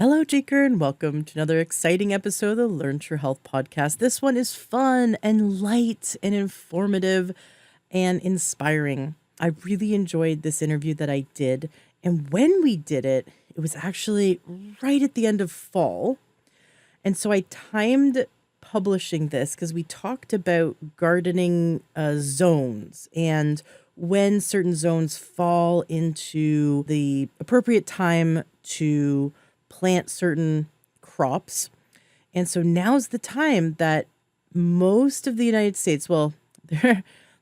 Hello, Jaker, and welcome to another exciting episode of the Learn True Health podcast. This one is fun and light and informative and inspiring. I really enjoyed this interview that I did. And when we did it, it was actually right at the end of fall. And so I timed publishing this because we talked about gardening zones and when certain zones fall into the appropriate time to plant certain crops. And so now's the time that most of the United States, well,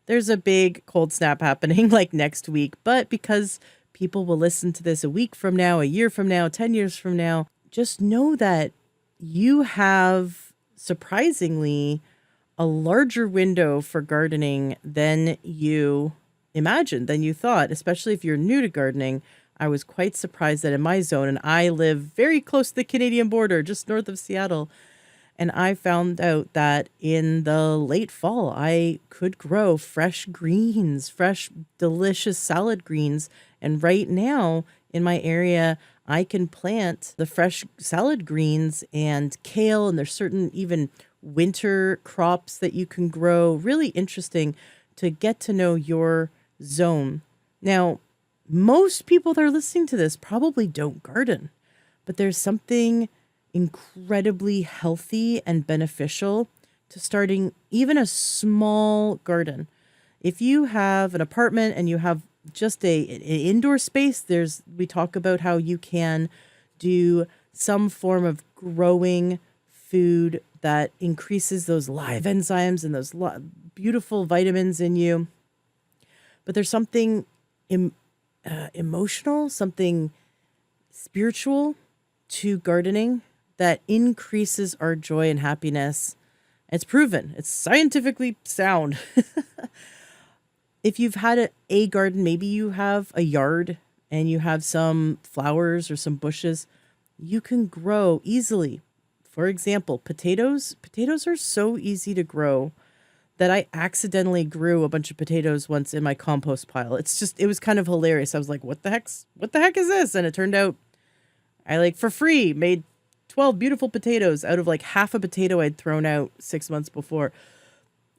there's a big cold snap happening like next week, but because people will listen to this a week from now, a year from now, 10 years from now, just know that you have surprisingly a larger window for gardening than you imagined, than you thought, especially if you're new to gardening. I was quite surprised that in my zone, and I live very close to the Canadian border, just north of Seattle, and I found out that in the late fall, I could grow fresh greens, fresh, delicious salad greens. And right now in my area, I can plant the fresh salad greens and kale, and there's certain even winter crops that you can grow. Really interesting to get to know your zone. Now, most people that are listening to this probably don't garden, but there's something incredibly healthy and beneficial to starting even a small garden. If you have an apartment and you have just an indoor space, we talk about how you can do some form of growing food that increases those live enzymes and those beautiful vitamins in you. But there's something emotional, something spiritual to gardening that increases our joy and happiness. It's proven. It's scientifically sound. If you've had a garden, maybe you have a yard and you have some flowers or some bushes, you can grow easily. For example, potatoes. Potatoes are so easy to grow that I accidentally grew a bunch of potatoes once in my compost pile. It was kind of hilarious. I was like, what the heck is this? And it turned out I for free made 12 beautiful potatoes out of like half a potato I'd thrown out 6 months before.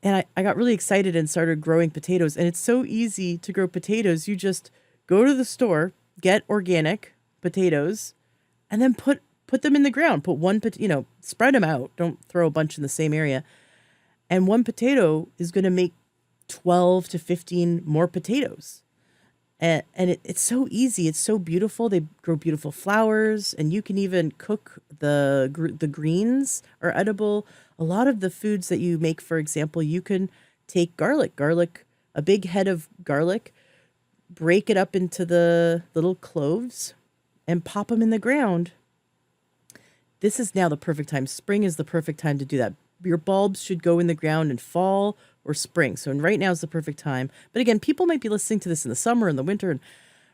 And I got really excited and started growing potatoes. And it's so easy to grow potatoes. You just go to the store, get organic potatoes, and then put them in the ground. Put one, spread them out. Don't throw a bunch in the same area. And one potato is going to make 12 to 15 more potatoes. And it's so easy. It's so beautiful. They grow beautiful flowers, and you can even cook the greens are edible. A lot of the foods that you make, for example, you can take garlic, a big head of garlic, break it up into the little cloves, and pop them in the ground. This is now the perfect time. Spring is the perfect time to do that. Your bulbs should go in the ground in fall or spring. So right now is the perfect time. But again, people might be listening to this in the summer and the winter, and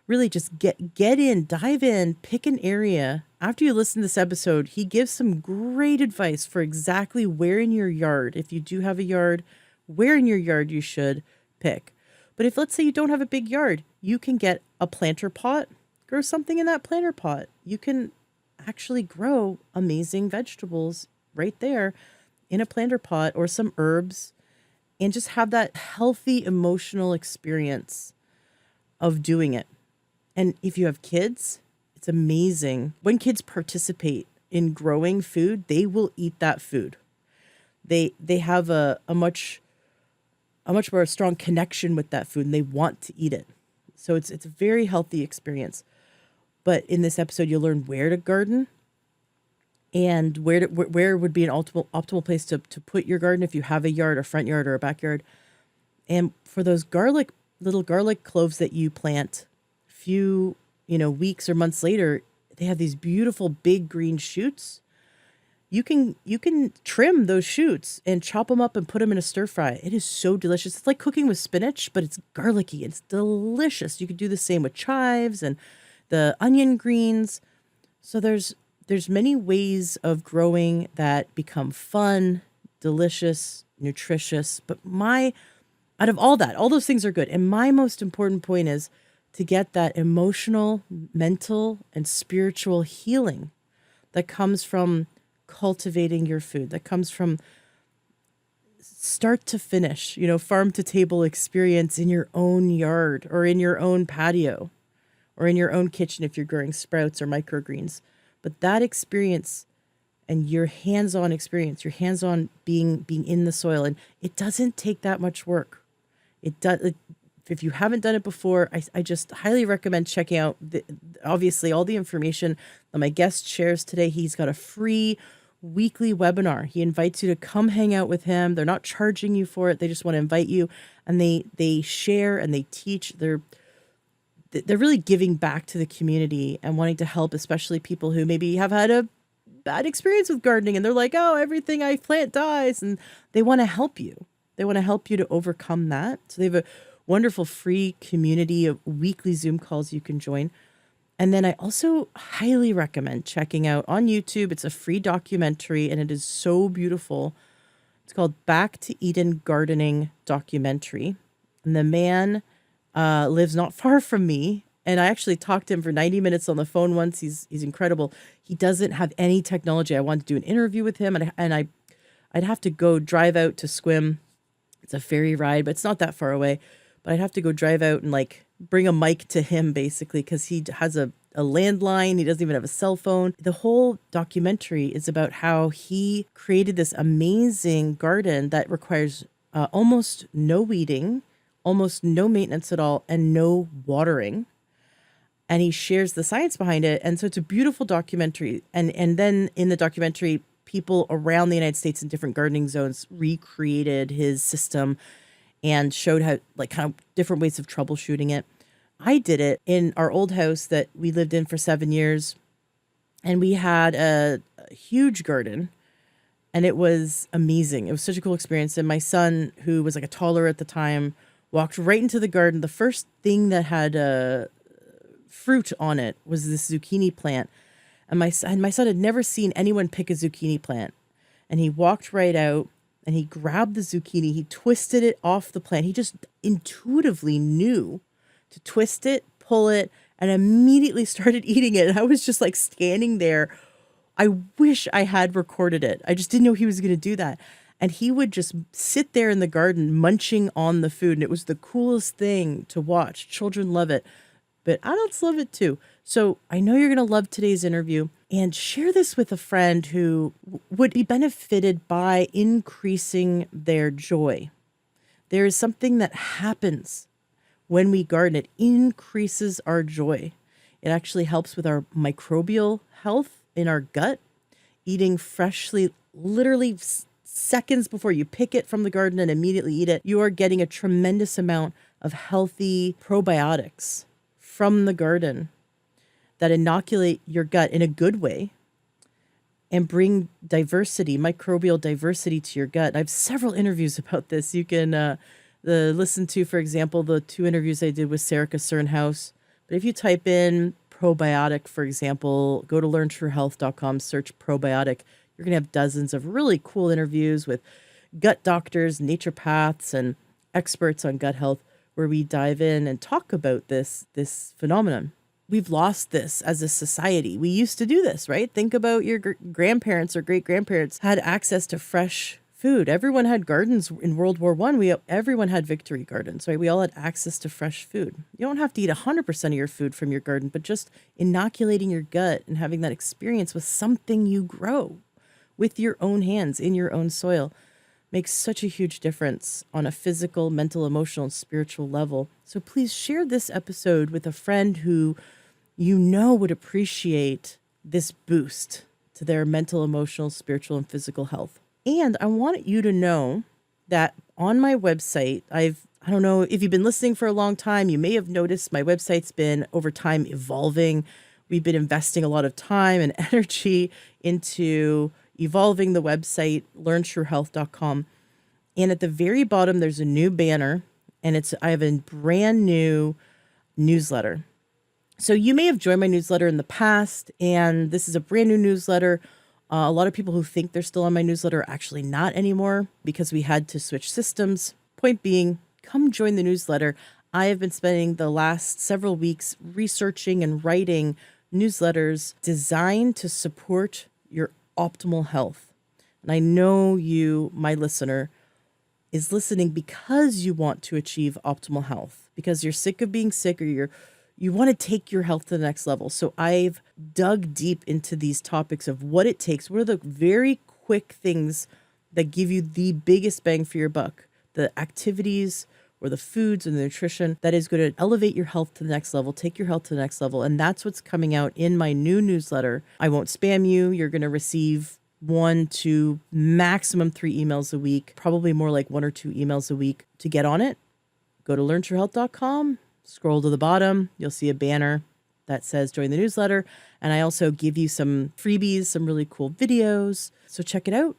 really just get in, dive in, pick an area. After you listen to this episode, he gives some great advice for exactly where in your yard, if you do have a yard, where in your yard you should pick. But if let's say you don't have a big yard, you can get a planter pot, grow something in that planter pot. You can actually grow amazing vegetables right there in a planter pot, or some herbs, and just have that healthy emotional experience of doing it. And if you have kids, it's amazing. When kids participate in growing food, they will eat that food. They have a much more strong connection with that food, and they want to eat it. So it's a very healthy experience. But in this episode, you'll learn where to garden, and where would be an optimal place to put your garden if you have a yard, a front yard, or a backyard. And for those little garlic cloves that you plant, few weeks or months later, they have these beautiful big green shoots. You can trim those shoots and chop them up and put them in a stir fry. It is so delicious. It's like cooking with spinach, but it's garlicky. It's delicious. You could do the same with chives and the onion greens. So there's many ways of growing that become fun, delicious, nutritious. But out of all that, all those things are good. And my most important point is to get that emotional, mental, and spiritual healing. that comes from cultivating your food, that comes from start to finish, farm to table experience in your own yard or in your own patio or in your own kitchen if you're growing sprouts or microgreens. But that experience and your hands-on experience, your hands-on being in the soil, and it doesn't take that much work. It does. If you haven't done it before, I just highly recommend checking out obviously all the information that my guest shares today. He's got a free weekly webinar. He invites you to come hang out with him. They're not charging you for it. They just want to invite you, and they share and they teach. They're really giving back to the community and wanting to help, especially people who maybe have had a bad experience with gardening and they're like, oh, everything I plant dies, and they want to help you. They want to help you to overcome that. So they have a wonderful free community of weekly Zoom calls you can join. And then I also highly recommend checking out on YouTube. It's a free documentary and it is so beautiful. It's called Back to Eden Gardening Documentary. And the man lives not far from me. And I actually talked to him for 90 minutes on the phone once. He's incredible. He doesn't have any technology. I wanted to do an interview with him, and I'd have to go drive out to Squim. It's a ferry ride, but it's not that far away. But I'd have to go drive out and bring a mic to him basically because he has a landline. He doesn't even have a cell phone. The whole documentary is about how he created this amazing garden that requires almost no weeding, almost no maintenance at all, and no watering. And he shares the science behind it. And so it's a beautiful documentary. And then in the documentary, people around the United States in different gardening zones recreated his system and showed how kind of different ways of troubleshooting it. I did it in our old house that we lived in for 7 years. And we had a huge garden. And it was amazing. It was such a cool experience. And my son, who was a toddler at the time, walked right into the garden. The first thing that had fruit on it was this zucchini plant. And my son had never seen anyone pick a zucchini plant. And he walked right out and he grabbed the zucchini. He twisted it off the plant. He just intuitively knew to twist it, pull it, and immediately started eating it. And I was just standing there. I wish I had recorded it. I just didn't know he was going to do that. And he would just sit there in the garden munching on the food. And it was the coolest thing to watch. Children love it. But adults love it too. So I know you're going to love today's interview, and share this with a friend who would be benefited by increasing their joy. There is something that happens when we garden. It increases our joy. It actually helps with our microbial health in our gut. Eating freshly, literally seconds before you pick it from the garden and immediately eat it, you are getting a tremendous amount of healthy probiotics from the garden that inoculate your gut in a good way and bring diversity, microbial diversity to your gut. I have several interviews about this. You can listen to, for example, the 2 interviews I did with Sarika Cernhouse. But if you type in probiotic, for example, go to learntruehealth.com, search probiotic. You're going to have dozens of really cool interviews with gut doctors, naturopaths, and experts on gut health, where we dive in and talk about this phenomenon. We've lost this as a society. We used to do this, right? Think about your grandparents or great-grandparents had access to fresh food. Everyone had gardens in World War I. Everyone had victory gardens, right? We all had access to fresh food. You don't have to eat 100% of your food from your garden, but just inoculating your gut and having that experience with something you grow with your own hands in your own soil makes such a huge difference on a physical, mental, emotional, and spiritual level. So please share this episode with a friend who you know would appreciate this boost to their mental, emotional, spiritual, and physical health. And I want you to know that on my website, I don't know if you've been listening for a long time, you may have noticed my website's been over time evolving. We've been investing a lot of time and energy into evolving the website, learntruehealth.com. And at the very bottom, there's a new banner, and I have a brand new newsletter. So you may have joined my newsletter in the past, and this is a brand new newsletter. A lot of people who think they're still on my newsletter are actually not anymore because we had to switch systems. Point being, come join the newsletter. I have been spending the last several weeks researching and writing newsletters designed to support your optimal health. And I know you, my listener, is listening because you want to achieve optimal health, because you're sick of being sick, or you want to take your health to the next level. So I've dug deep into these topics of what it takes. What are the very quick things that give you the biggest bang for your buck? The activities or the foods and the nutrition that is going to elevate your health to the next level, take your health to the next level. And that's what's coming out in my new newsletter. I won't spam you. You're going to receive 1 to maximum 3 emails a week, probably more like 1 or 2 emails a week. To get on it, go to learntourhealth.com, scroll to the bottom. You'll see a banner that says join the newsletter. And I also give you some freebies, some really cool videos. So check it out.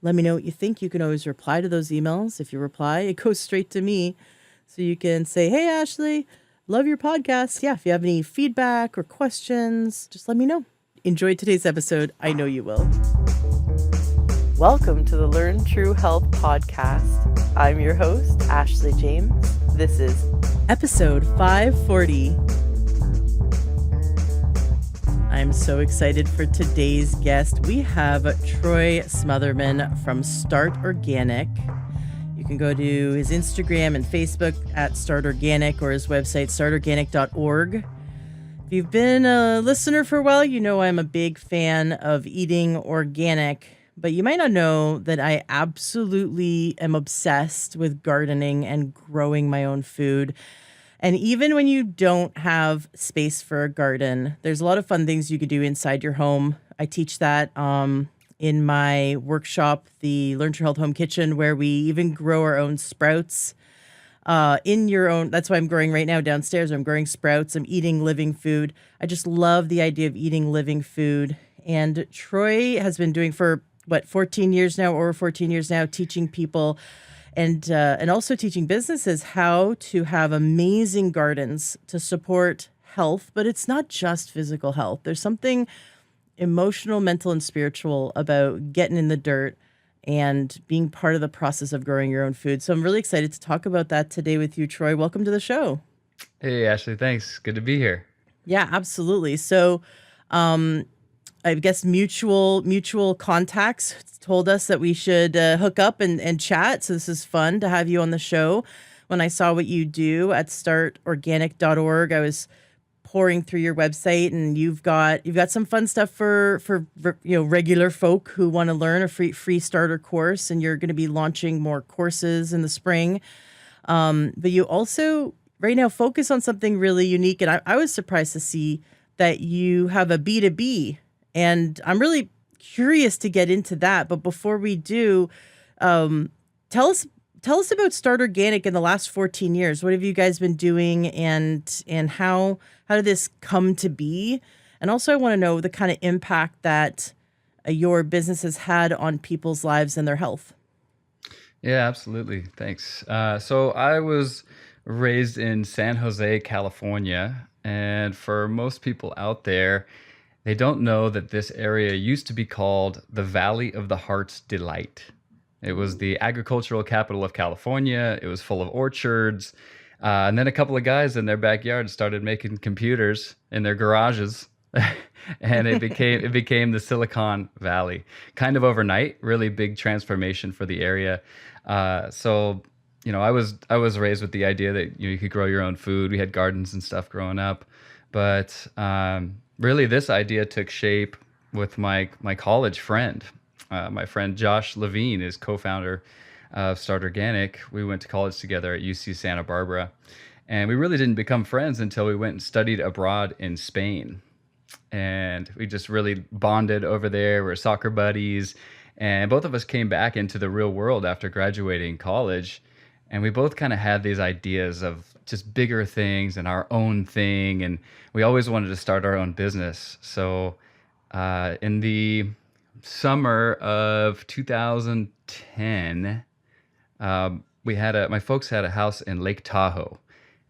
Let me know what you think. You can always reply to those emails. If you reply, it goes straight to me. So you can say, hey, Ashley, love your podcast. Yeah, if you have any feedback or questions, just let me know. Enjoy today's episode. I know you will. Welcome to the Learn True Health podcast. I'm your host, Ashley James. This is episode 540. I'm so excited for today's guest. We have Troy Smothermon from Start Organic. You can go to his Instagram and Facebook at Start Organic, or his website, startorganic.org. If you've been a listener for a while, you know I'm a big fan of eating organic, but you might not know that I absolutely am obsessed with gardening and growing my own food. And even when you don't have space for a garden, there's a lot of fun things you could do inside your home. I teach that in my workshop, the Learn True Health Home Kitchen, where we even grow our own sprouts in your own. That's why I'm growing right now downstairs. I'm growing sprouts. I'm eating living food. I just love the idea of eating living food. And Troy has been doing for, 14 years now, over 14 years now, teaching people and also teaching businesses how to have amazing gardens to support health. But it's not just physical health. There's something emotional, mental, and spiritual about getting in the dirt and being part of the process of growing your own food. So I'm really excited to talk about that today with you, Troy. Welcome to the show. Hey, Ashley, thanks. Good to be here. Yeah, absolutely. So I guess mutual contacts told us that we should hook up and chat. So this is fun to have you on the show. When I saw what you do at startorganic.org, I was pouring through your website, and you've got some fun stuff for regular folk who want to learn a free starter course, and you're going to be launching more courses in the spring. But you also right now focus on something really unique, and I was surprised to see that you have a B2B, and I'm really curious to get into that. But before we do, tell us about Start Organic in the last 14 years. What have you guys been doing, and how did this come to be? And also I want to know the kind of impact that your business has had on people's lives and their health. Yeah, absolutely. Thanks. So I was raised in San Jose, California. And for most people out there, they don't know that this area used to be called the Valley of the Heart's Delight. It was the agricultural capital of California. It was full of orchards. And then a couple of guys in their backyard started making computers in their garages. And it became the Silicon Valley, kind of overnight. Really big transformation for the area. So I was raised with the idea that you could grow your own food. We had gardens and stuff growing up, but really this idea took shape with my college friend. My friend Josh Levine is co-founder of Start Organic. We went to college together at UC Santa Barbara, and we really didn't become friends until we went and studied abroad in Spain. And we just really bonded over there. We're soccer buddies, and both of us came back into the real world after graduating college. And we both kind of had these ideas of just bigger things and our own thing. And we always wanted to start our own business. So in the summer of 2010, my folks had a house in Lake Tahoe.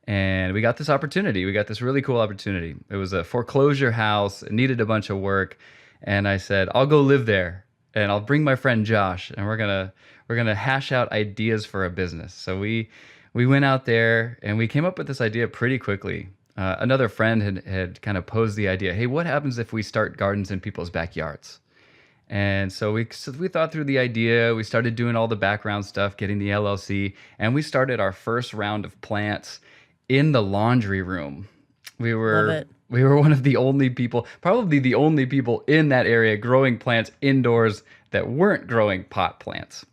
And we got this opportunity. We got this really cool opportunity. It was a foreclosure house. It needed a bunch of work. And I said, I'll go live there, and I'll bring my friend Josh, and we're gonna hash out ideas for a business. So we went out there, and we came up with this idea pretty quickly. another friend had kind of posed the idea, hey, what happens if we start gardens in people's backyards? And so we thought through the idea. We started doing all the background stuff, getting the LLC, and we started our first round of plants in the laundry room. We Love were it. we were one of the only people, probably the only people in that area growing plants indoors that weren't growing pot plants.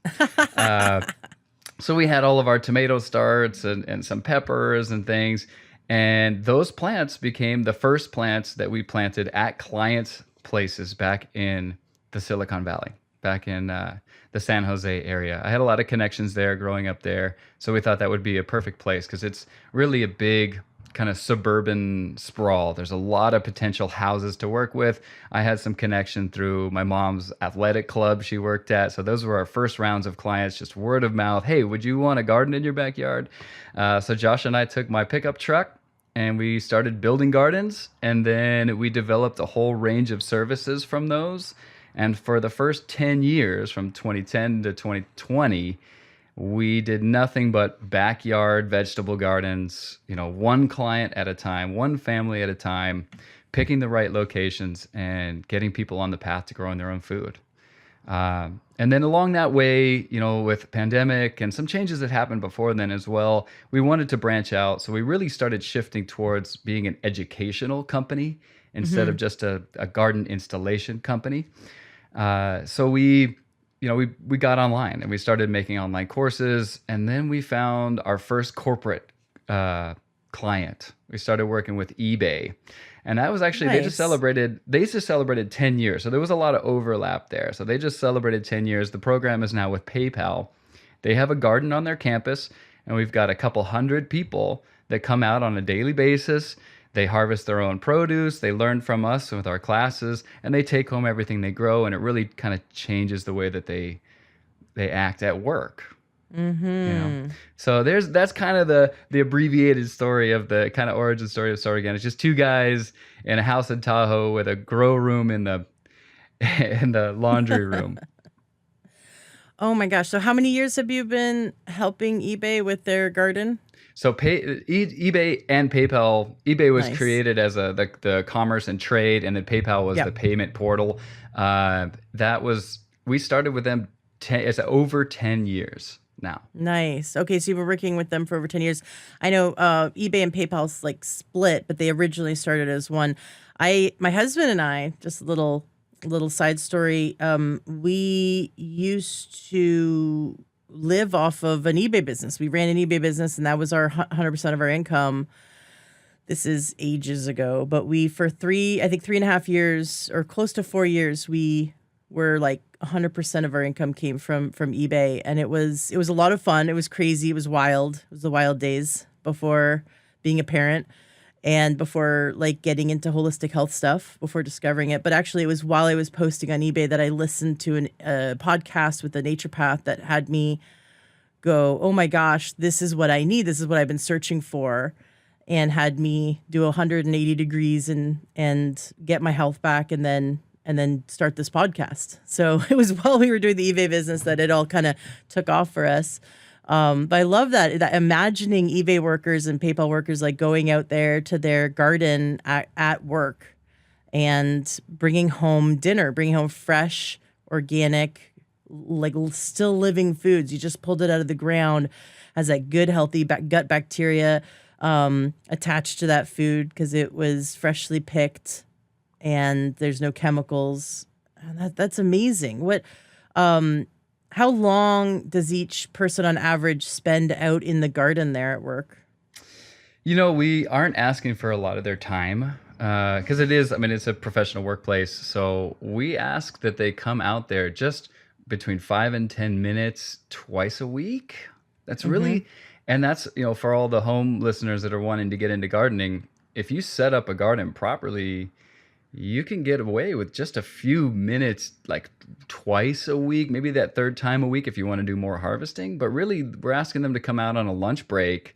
So we had all of our tomato starts and some peppers and things. And those plants became the first plants that we planted at clients' places back in the Silicon Valley, back in the San Jose area. I had a lot of connections there growing up there. So we thought that would be a perfect place because it's really a big kind of suburban sprawl. There's a lot of potential houses to work with. I had some connection through my mom's athletic club she worked at. So those were our first rounds of clients, just word of mouth. Hey, would you want a garden in your backyard? So Josh and I took my pickup truck and we started building gardens. And then we developed a whole range of services from those. And for the first 10 years, from 2010 to 2020, we did nothing but backyard vegetable gardens, one client at a time, one family at a time, picking the right locations and getting people on the path to growing their own food. And then along that way, with pandemic and some changes that happened before then as well, we wanted to branch out. So we really started shifting towards being an educational company instead Hmm. of just a garden installation company. So we got online and we started making online courses, and then we found our first corporate client. We started working with eBay, and that was actually Nice. they just celebrated 10 years. So there was a lot of overlap there. So they just celebrated 10 years. The program is now with PayPal. They have a garden on their campus, and we've got a couple hundred people that come out on a daily basis. They harvest their own produce, they learn from us with our classes, and they take home everything they grow, and it really kind of changes the way that they act at work, you know. Hmm. So that's kind of the abbreviated story of the kind of origin story of Sorry Again. It's just two guys in a house in Tahoe with a grow room in the in the laundry room. Oh my gosh. So how many years have you been helping eBay with their garden? So eBay and PayPal. eBay was Nice. created as the commerce and trade, and then PayPal was the Yep. payment portal. That was we started with them. It's over 10 years now. Nice. Okay, so you were working with them for over 10 years. I know eBay and PayPal's like split, but they originally started as one. My husband and I, just a little side story, we used to live off of an eBay business. We ran an eBay business and that was our 100% of our income. This is ages ago, but we for I think 3.5 years or close to 4 years, we were like 100% of our income came from eBay, and it was a lot of fun. It was crazy. It was wild. It was the wild days before being a parent and before like getting into holistic health stuff, before discovering it. But actually, it was while I was posting on eBay that I listened to a podcast with a naturopath that had me go, oh my gosh, this is what I need. This is what I've been searching for, and had me do 180 degrees and get my health back, and then start this podcast. So it was while we were doing the eBay business that it all kind of took off for us. But I love that imagining eBay workers and PayPal workers like going out there to their garden at work and bringing home dinner, bringing home fresh, organic, like still living foods. You just pulled it out of the ground, has that good, healthy gut bacteria attached to that food because it was freshly picked and there's no chemicals. And that's amazing. How long does each person on average spend out in the garden there at work? We aren't asking for a lot of their time because it's a professional workplace. So we ask that they come out there just between 5 and 10 minutes twice a week. That's Mm-hmm. really, and that's, for all the home listeners that are wanting to get into gardening, if you set up a garden properly, you can get away with just a few minutes, like twice a week, maybe that third time a week if you want to do more harvesting. But really, we're asking them to come out on a lunch break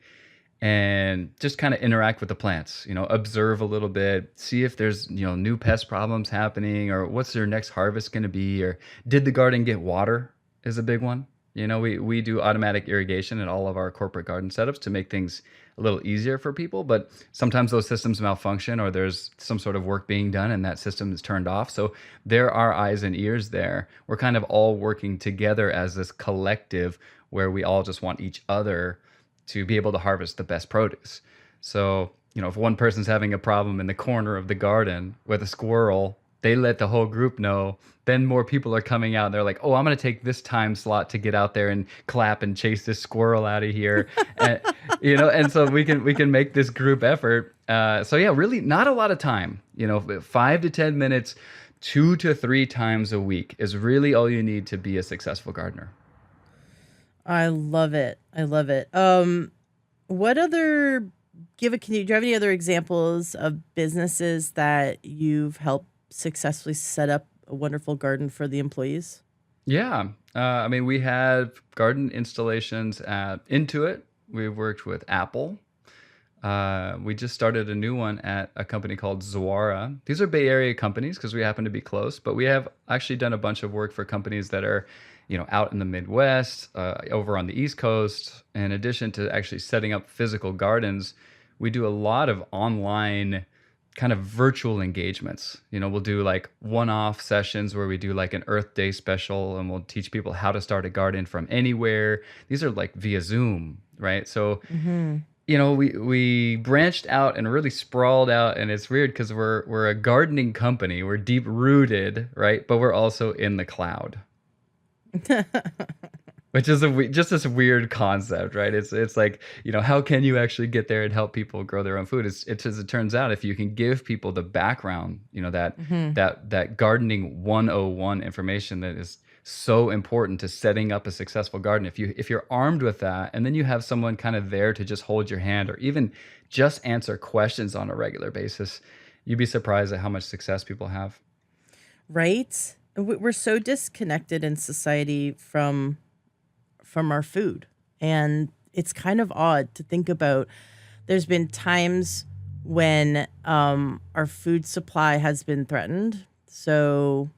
and just kind of interact with the plants, observe a little bit, see if there's, new pest problems happening or what's their next harvest going to be, or did the garden get water is a big one. We do automatic irrigation in all of our corporate garden setups to make things a little easier for people, but sometimes those systems malfunction or there's some sort of work being done and that system is turned off. So there are eyes and ears there. We're kind of all working together as this collective where we all just want each other to be able to harvest the best produce. So, if one person's having a problem in the corner of the garden with a squirrel, they let the whole group know. Then more people are coming out. They're like, "Oh, I'm going to take this time slot to get out there and clap and chase this squirrel out of here," and and so we can make this group effort. So yeah, really not a lot of time. 5 to 10 minutes, 2 to 3 times a week is really all you need to be a successful gardener. I love it. I love it. What other do you have any other examples of businesses that you've helped successfully set up a wonderful garden for the employees? Yeah. I mean, we have garden installations at Intuit. We've worked with Apple. We just started a new one at a company called Zawara. These are Bay Area companies because we happen to be close, but we have actually done a bunch of work for companies that are, out in the Midwest, over on the East Coast. In addition to actually setting up physical gardens, we do a lot of online kind of virtual engagements. We'll do like one-off sessions where we do like an Earth Day special and we'll teach people how to start a garden from anywhere. These are like via Zoom, right? So Hmm. we branched out and really sprawled out, and it's weird because we're a gardening company. We're deep rooted, right? But we're also in the cloud, which is just this weird concept, right? It's like, how can you actually get there and help people grow their own food? It's as it turns out, if you can give people the background, that Hmm. that gardening 101 information that is so important to setting up a successful garden. If you're armed with that, and then you have someone kind of there to just hold your hand or even just answer questions on a regular basis, you'd be surprised at how much success people have. Right? We're so disconnected in society from our food. And it's kind of odd to think about. There's been times when our food supply has been threatened. So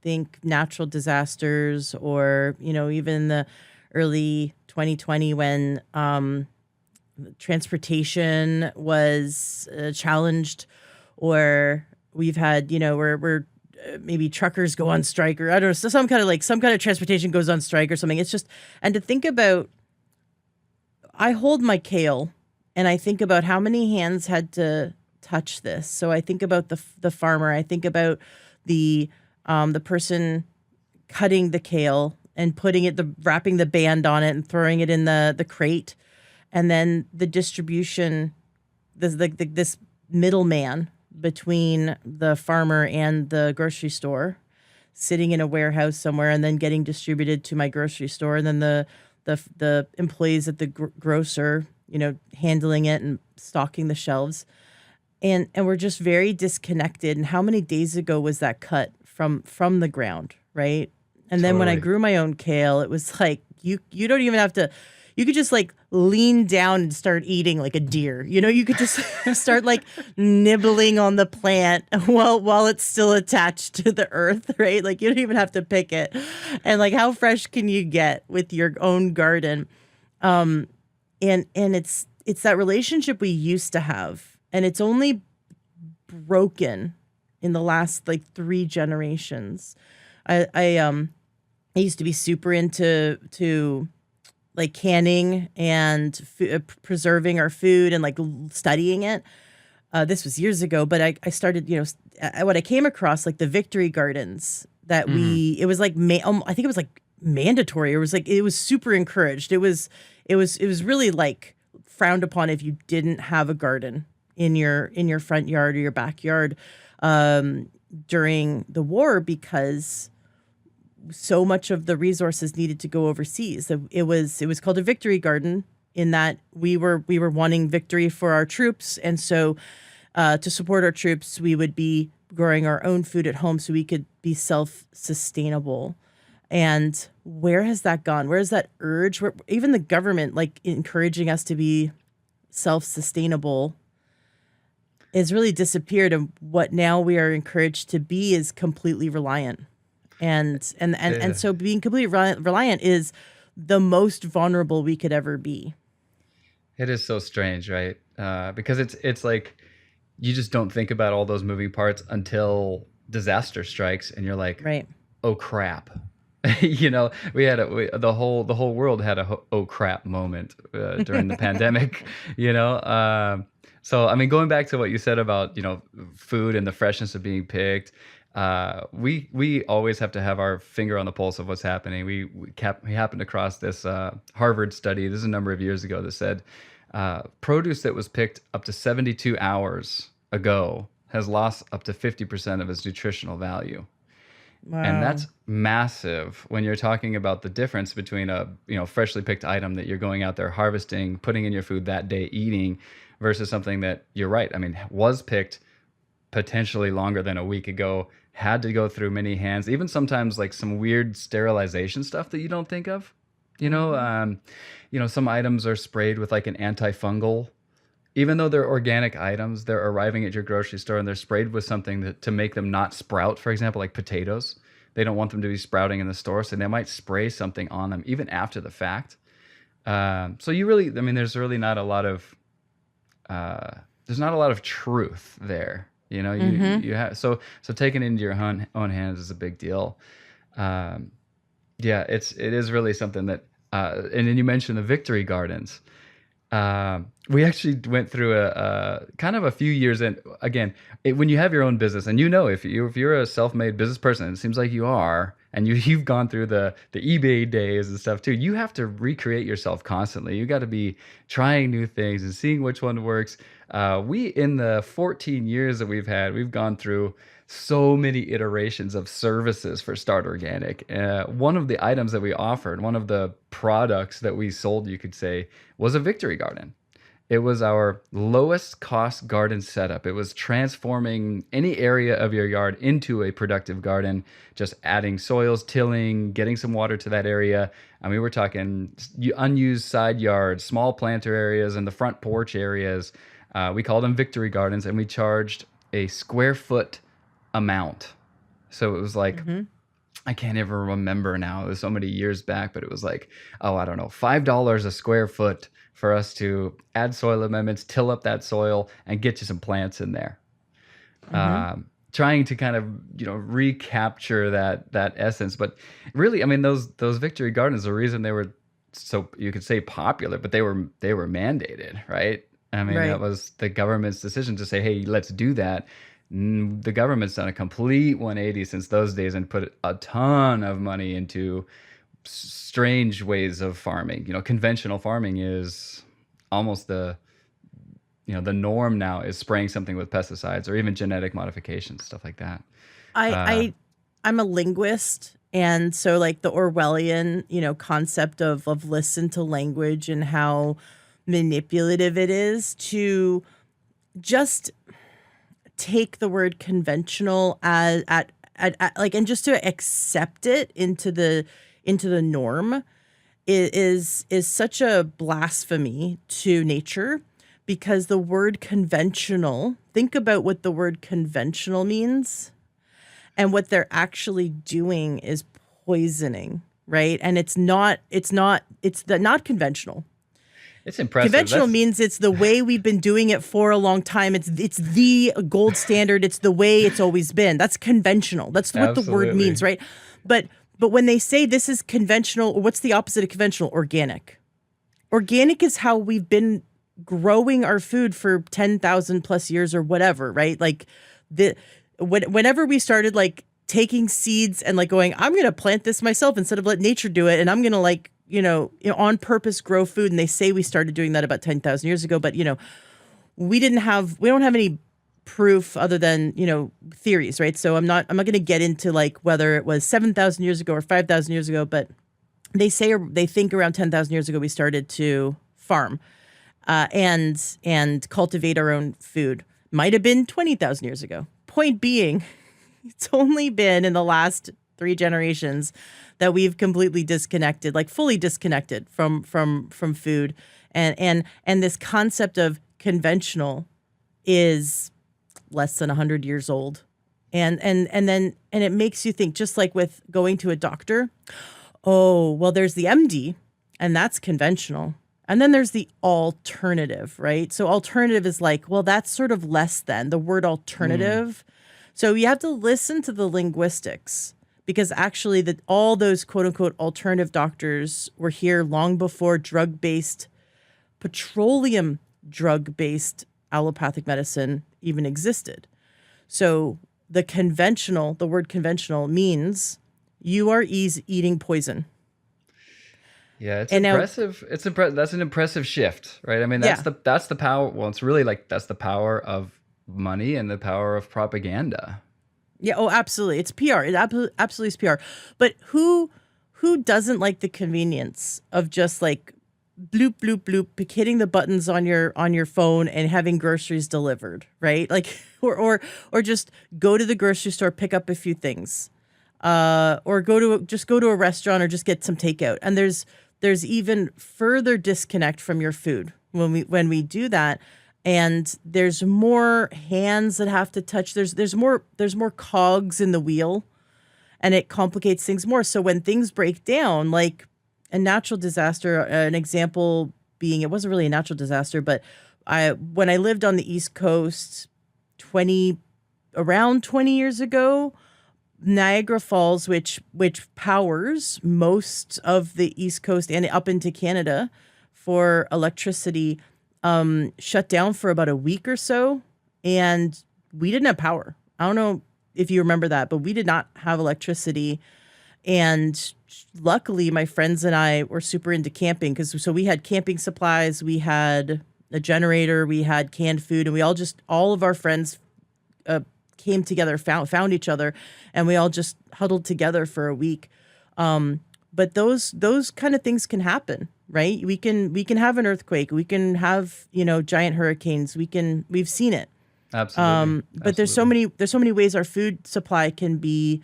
think natural disasters, or even the early 2020 when transportation was challenged, or we've had we're maybe truckers go on strike, or I don't know, so some kind of transportation goes on strike or something. It's just, and to think about, I hold my kale and I think about how many hands had to touch this. So I think about the farmer. I think about the person cutting the kale and putting it, the wrapping the band on it and throwing it in the crate, and then the distribution, this middleman between the farmer and the grocery store, sitting in a warehouse somewhere and then getting distributed to my grocery store, and then the employees at the grocer, handling it and stocking the shelves. And we're just very disconnected. And how many days ago was that cut from the ground, right? And then when I Totally. grew my own kale, it was like you don't even have to, you could just like lean down and start eating like a deer. You could just start like nibbling on the plant while it's still attached to the earth, right? Like you don't even have to pick it. And like how fresh can you get with your own garden? And it's that relationship we used to have, and it's only broken in the last like 3 generations. I used to be super into like canning and preserving our food and like studying it. This was years ago, but I started, what I came across, like the victory gardens that Hmm. it was like, I think it was like mandatory. It was super encouraged. It was really like frowned upon if you didn't have a garden in your front yard or your backyard during the war, because so much of the resources needed to go overseas. So it was called a victory garden, in that we were wanting victory for our troops, and so to support our troops, we would be growing our own food at home so we could be self-sustainable. And where has that gone? Where is that urge? Where even the government like encouraging us to be self-sustainable has really disappeared, and what now we are encouraged to be is completely reliant. And Yeah. so being completely reliant is the most vulnerable we could ever be. It is so strange, right? Because it's like you just don't think about all those moving parts until disaster strikes, and you're like, Right. "Oh crap!" The whole world had a "oh crap" moment during the pandemic. You know, so I mean, going back to what you said about food and the freshness of being picked, we always have to have our finger on the pulse of what's happening. We happened across this Harvard study. This is a number of years ago that said produce that was picked up to 72 hours ago has lost up to 50% of its nutritional value. And Wow. that's massive when you're talking about the difference between a freshly picked item that you're going out there harvesting, putting in your food that day, eating, versus something that, you're right, I mean, was picked potentially longer than a week ago, had to go through many hands, even sometimes like some weird sterilization stuff that you don't think of. You know, Hmm. um, some items are sprayed with like an antifungal. Even though they're organic items, they're arriving at your grocery store and they're sprayed with something to make them not sprout, for example, like potatoes. They don't want them to be sprouting in the store, so they might spray something on them even after the fact. So you really, I mean, uh, there's not a lot of truth there. Hmm. You have so taking it into your own hands is a big deal. Um, yeah, it is really something that. And then you mentioned the victory gardens. We actually went through a kind of a few years in. Again, when you have your own business, and if you're a self-made business person, it seems like you are, and you've gone through the eBay days and stuff too. You have to recreate yourself constantly. You got to be trying new things and seeing which one works. We in the 14 years that we've gone through so many iterations of services for Start Organic. One of the items that we offered, one of the products that we sold, you could say, was a victory garden. It was our lowest cost garden setup. It was transforming any area of your yard into a productive garden, just adding soils, tilling, getting some water to that area. And we were talking unused side yards, small planter areas, and the front porch areas. We called them victory gardens, and we charged a square foot amount. So it was like, Hmm. I can't even remember now. It was so many years back, but it was like, oh, I don't know, $5 a square foot for us to add soil amendments, till up that soil, and get you some plants in there. Hmm. Trying to kind of recapture that essence, but really, I mean, those victory gardens, the reason they were, so you could say, popular, but they were mandated, right? I mean, that Right. was the government's decision to say, hey, let's do that. The government's done a complete 180 since those days and put a ton of money into strange ways of farming. Conventional farming is almost the norm now, is spraying something with pesticides or even genetic modifications, stuff like that. I Uh, I I'm a linguist, and so like the Orwellian, concept of listen to language and how manipulative it is to just take the word conventional as at like, and just to accept it into the norm is such a blasphemy to nature, because the word conventional, think about what the word conventional means, and what they're actually doing is poisoning, right? And it's the not conventional. it's impressive. Conventional That's means it's the way we've been doing it for a long time. It's the gold standard. It's the way it's always been. That's conventional. That's what the word absolutely. means, right? But when they say this is conventional, what's the opposite of conventional? Organic. Organic is how we've been growing our food for 10,000 plus years or whatever, right? Like the whenever we started like taking seeds and like going, I'm going to plant this myself instead of let nature do it, and I'm going to like, on purpose grow food. And they say we started doing that about 10,000 years ago, but we don't have any proof other than, theories, right? So I'm not going to get into like whether it was 7,000 years ago or 5,000 years ago, but they think around 10,000 years ago we started to farm and cultivate our own food. Might have been 20,000 years ago. Point being, it's only been in the last three generations that we've completely disconnected, like fully disconnected from food, and this concept of conventional is less than 100 years old. And it makes you think, just like with going to a doctor. Oh, well, there's the MD. and that's conventional. And then there's the alternative, right? So alternative is like, well, that's sort of less than the word Mm. alternative. So you have to listen to the linguistics because actually that all those quote unquote alternative doctors were here long before drug-based, petroleum drug-based allopathic medicine even existed. So the word conventional means you are eating poison. Yeah, it's And now, impressive. That's an impressive shift, right? I mean, yeah, that's the power. Well, it's really like that's the power of money and the power of propaganda. yeah, oh, absolutely, it's PR. It absolutely is PR. But who doesn't like the convenience of just like bloop bloop bloop hitting the buttons on your phone and having groceries delivered, right? Like, or just go to the grocery store, pick up a few things, or go to a restaurant or just get some takeout. And there's even further disconnect from your food when we do that. And there's more hands that have to touch. There's more cogs in the wheel, and it complicates things more. So when things break down, like a natural disaster, an example being it wasn't really a natural disaster, but I when I lived on the East Coast 20 around 20 years ago, Niagara Falls, which powers most of the East Coast and up into Canada for electricity, shut down for about a week or so, and we didn't have power. I don't know if you remember that, but we did not have electricity. And luckily, my friends and I were super into camping because so we had camping supplies, we had a generator, we had canned food, and we all of our friends uh, came together, found each other, and we all just huddled together for a week. But those kind of things can happen, right? We can have an earthquake, we can have giant hurricanes, we've seen it. Absolutely, But absolutely. there's so many ways our food supply can be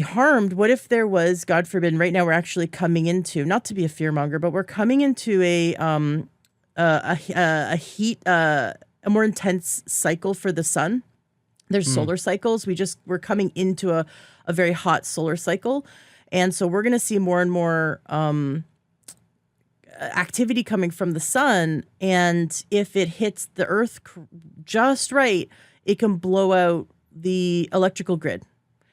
harmed. What if there was, God forbid, right now we're actually coming into, not to be a fearmonger, but we're coming into a heat, a more intense cycle for the sun. There's Mm. solar cycles. We're coming into a very hot solar cycle. And so we're going to see more and more activity coming from the sun. And if it hits the earth just right, it can blow out the electrical grid.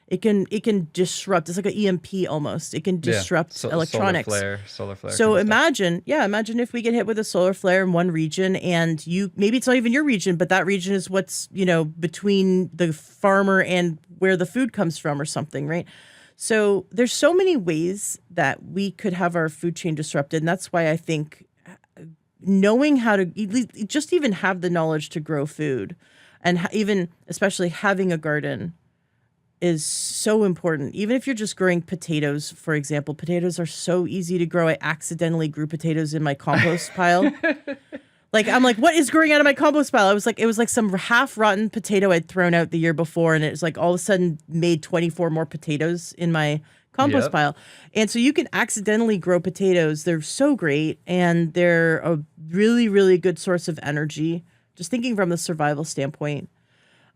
It can disrupt. It's like an EMP almost. It can Yeah, disrupt electronics. solar flare kind So of stuff. imagine if we get hit with a solar flare in one region, and maybe it's not even your region, but that region is what's between the farmer and where the food comes from or something, right? So there's so many ways that we could have our food chain disrupted, and that's why I think knowing how to just even have the knowledge to grow food, and even especially having a garden is so important. Even if you're just growing potatoes, for example, potatoes are so easy to grow. I accidentally grew potatoes in my compost pile. Like I'm like, what is growing out of my compost pile? It was like some half rotten potato I'd thrown out the year before, and it was like all of a sudden made 24 more potatoes in my compost Yep. pile. And so you can accidentally grow potatoes. They're so great, and they're a really, really good source of energy. Just thinking from the survival standpoint.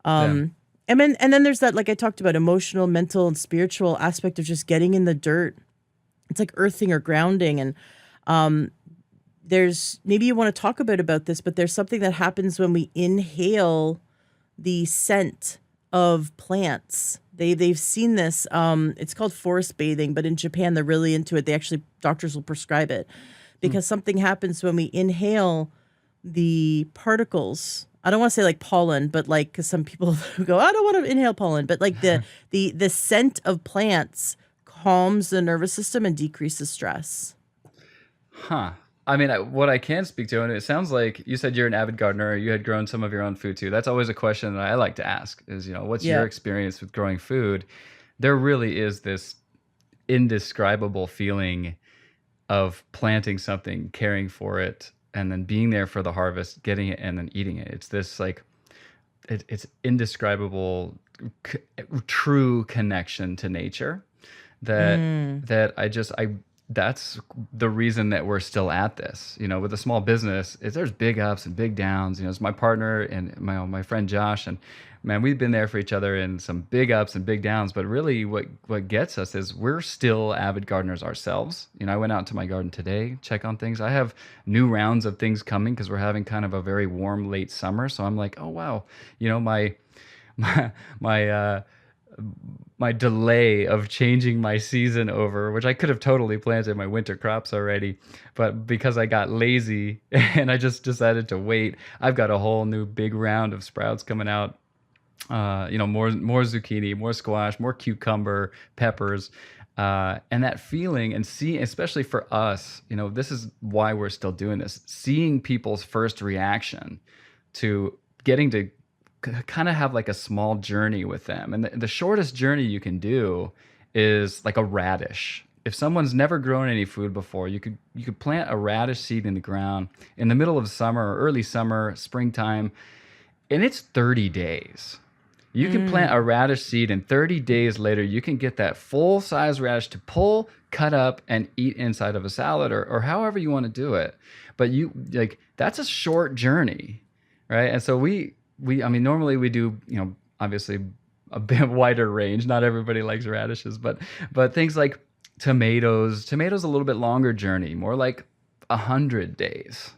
Yeah. And then there's that, like I talked about, emotional, mental, and spiritual aspect of just getting in the dirt. It's like earthing or grounding. And there's maybe you want to talk a bit about this, but there's something that happens when we inhale the scent of plants. They've seen this. It's called forest bathing, but in Japan they're really into it. They actually doctors will prescribe it Mm. because something happens when we inhale the particles. I don't want to say like pollen, but like because some people who go, I don't want to inhale pollen, but like the scent of plants calms the nervous system and decreases stress. Huh. I mean, what I can speak to, and it sounds like you said you're an avid gardener, you had grown some of your own food too. That's always a question that I like to ask is, what's your Yeah. experience with growing food? There really is this indescribable feeling of planting something, caring for it, and then being there for the harvest, getting it, and then eating it. It's this like, it's indescribable, c- true connection to nature that Mm. that I that's the reason that we're still at this. You know, with a small business, there's big ups and big downs. You know, it's my partner and my friend Josh, and man, we've been there for each other in some big ups and big downs. But really, what gets us is we're still avid gardeners ourselves. You know, I went out to my garden today, check on things. I have new rounds of things coming because we're having kind of a very warm late summer. So I'm like, oh wow, you know, my my my delay of changing my season over, which I could have totally planted my winter crops already, but because I got lazy and I just decided to wait, I've got a whole new big round of sprouts coming out. You know, more zucchini, more squash, more cucumber, peppers, and that feeling and see, especially for us, you know, this is why we're still doing this. Seeing people's first reaction to getting to kind of have like a small journey with them. And the shortest journey you can do is like a radish. If someone's never grown any food before, you could plant a radish seed in the ground in the middle of summer or early summer, springtime, and it's 30 days. You can plant a radish seed, and 30 days later, you can get that full size radish to pull, cut up, and eat inside of a salad or however you want to do it. But that's a short journey, right? And so I mean, normally we do, you know, obviously a bit wider range. Not everybody likes radishes, but things like tomatoes a little bit longer journey, more like 100 days,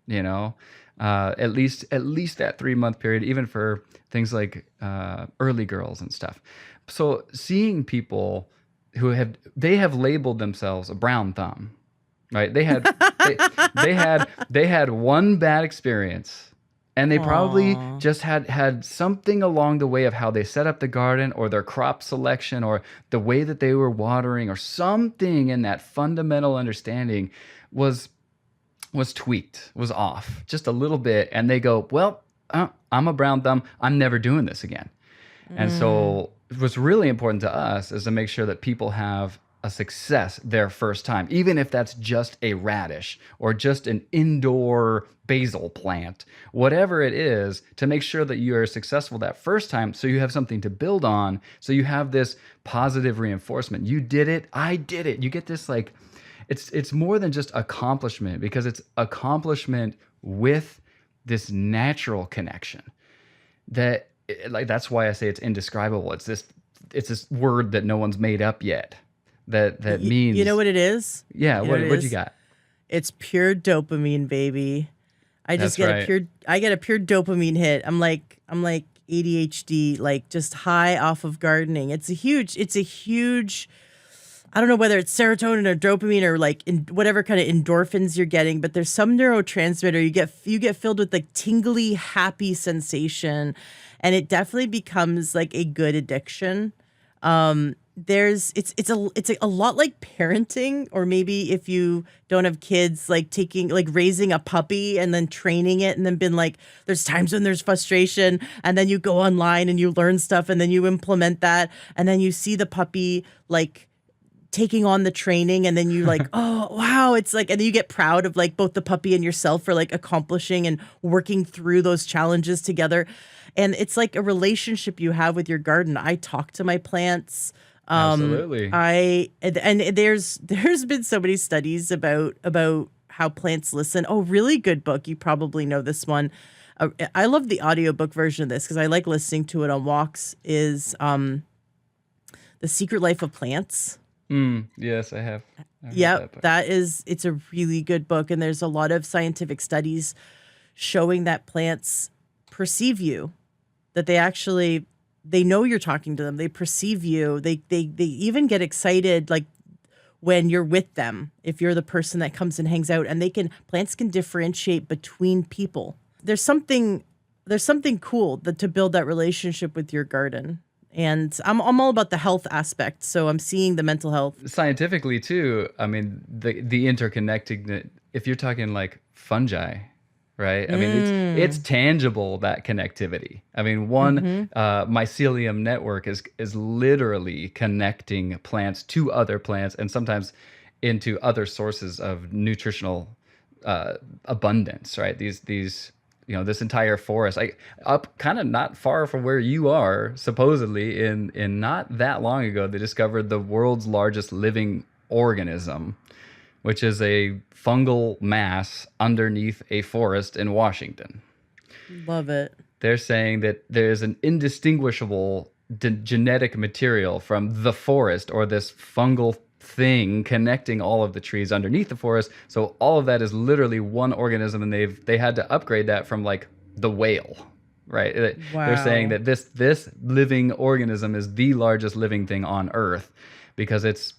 you know, at least that 3 month period, even for things like early girls and stuff. So seeing people they have labeled themselves a brown thumb, right? They had one bad experience. And they probably Aw. just had something along the way of how they set up the garden or their crop selection or the way that they were watering or something in that fundamental understanding was tweaked, was off just a little bit. And they go, well, I'm a brown thumb. I'm never doing this again. And so what's really important to us is to make sure that people have a success their first time, even if that's just a radish or just an indoor basil plant, whatever it is, to make sure that you are successful that first time so you have something to build on, so you have this positive reinforcement. You did it, I did it. You get this like it's more than just accomplishment, because it's accomplishment with this natural connection that like that's why I say it's indescribable. It's this word that no one's made up yet. That means, You know what it is? yeah. You know What you got? It's pure dopamine, baby. I just That's get right. I get a pure dopamine hit. I'm like ADHD, like just high off of gardening. It's a huge, I don't know whether it's serotonin or dopamine or like in whatever kind of endorphins you're getting, but there's some neurotransmitter you get filled with like tingly, happy sensation, and it definitely becomes like a good addiction. It's a lot like parenting, or maybe if you don't have kids, like raising a puppy and then training it, and then been like, there's times when there's frustration, and then you go online and you learn stuff, and then you implement that, and then you see the puppy like taking on the training, and then you like, oh wow, it's like, and then you get proud of like both the puppy and yourself for like accomplishing and working through those challenges together. And it's like a relationship you have with your garden. I talk to my plants. Absolutely. And there's been so many studies about how plants listen. Oh, really good book. You probably know this one. I love the audiobook version of this because I like listening to it on walks. Is The Secret Life of Plants. Yes, I have. I heard that Yep, book. it's a really good book, and there's a lot of scientific studies showing that plants perceive you, that they know you're talking to them. They perceive you. They even get excited like when you're with them, if you're the person that comes and hangs out, and plants can differentiate between people. There's something cool to build that relationship with your garden. And I'm all about the health aspect, so I'm seeing the mental health. Scientifically too, I mean, the interconnecting, if you're talking like fungi, right? I mean, it's tangible, that connectivity. I mean, one mycelium network is literally connecting plants to other plants, and sometimes into other sources of nutritional abundance, right? These you know, this entire forest, up kind of not far from where you are, supposedly in not that long ago, they discovered the world's largest living organism, which is a fungal mass underneath a forest in Washington. Love it. They're saying that there's an indistinguishable genetic material from the forest, or this fungal thing connecting all of the trees underneath the forest. So all of that is literally one organism, and they had to upgrade that from like the whale, right? They're saying Wow. that this living organism is the largest living thing on Earth because it's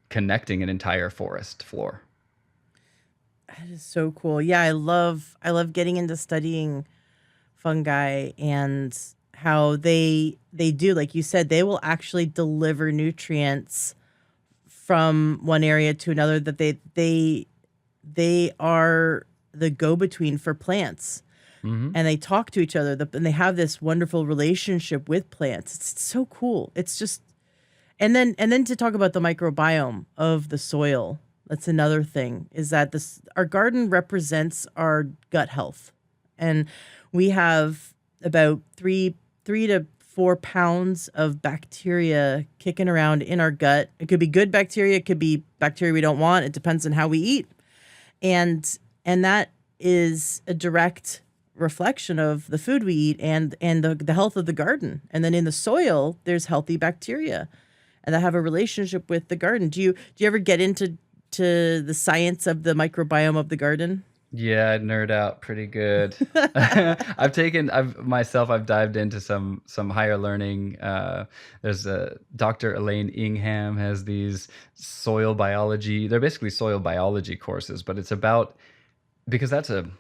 connecting an entire forest floor. That is so cool. Yeah, I love getting into studying fungi and how they do, like you said, they will actually deliver nutrients from one area to another, that they are the go-between for plants, Hmm. and they talk to each other, and they have this wonderful relationship with plants. It's so cool. It's just, and then to talk about the microbiome of the soil. That's another thing, is that this our garden represents our gut health. And we have about three to 4 pounds of bacteria kicking around in our gut. It could be good bacteria, it could be bacteria we don't want. It depends on how we eat. And that is a direct reflection of the food we eat, and the health of the garden. And then in the soil, there's healthy bacteria, and that have a relationship with the garden. Do you ever get into the science of the microbiome of the garden? Yeah, I nerd out pretty good. I've dived into some higher learning. There's a Dr. Elaine Ingham has these soil biology. They're basically soil biology courses, but it's about, because that's a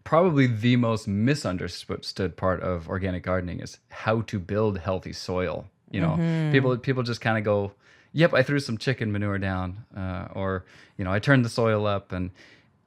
probably the most misunderstood part of organic gardening, is how to build healthy soil. Mm-hmm. People just kind of go, "Yep, I threw some chicken manure down," or I turned the soil up, and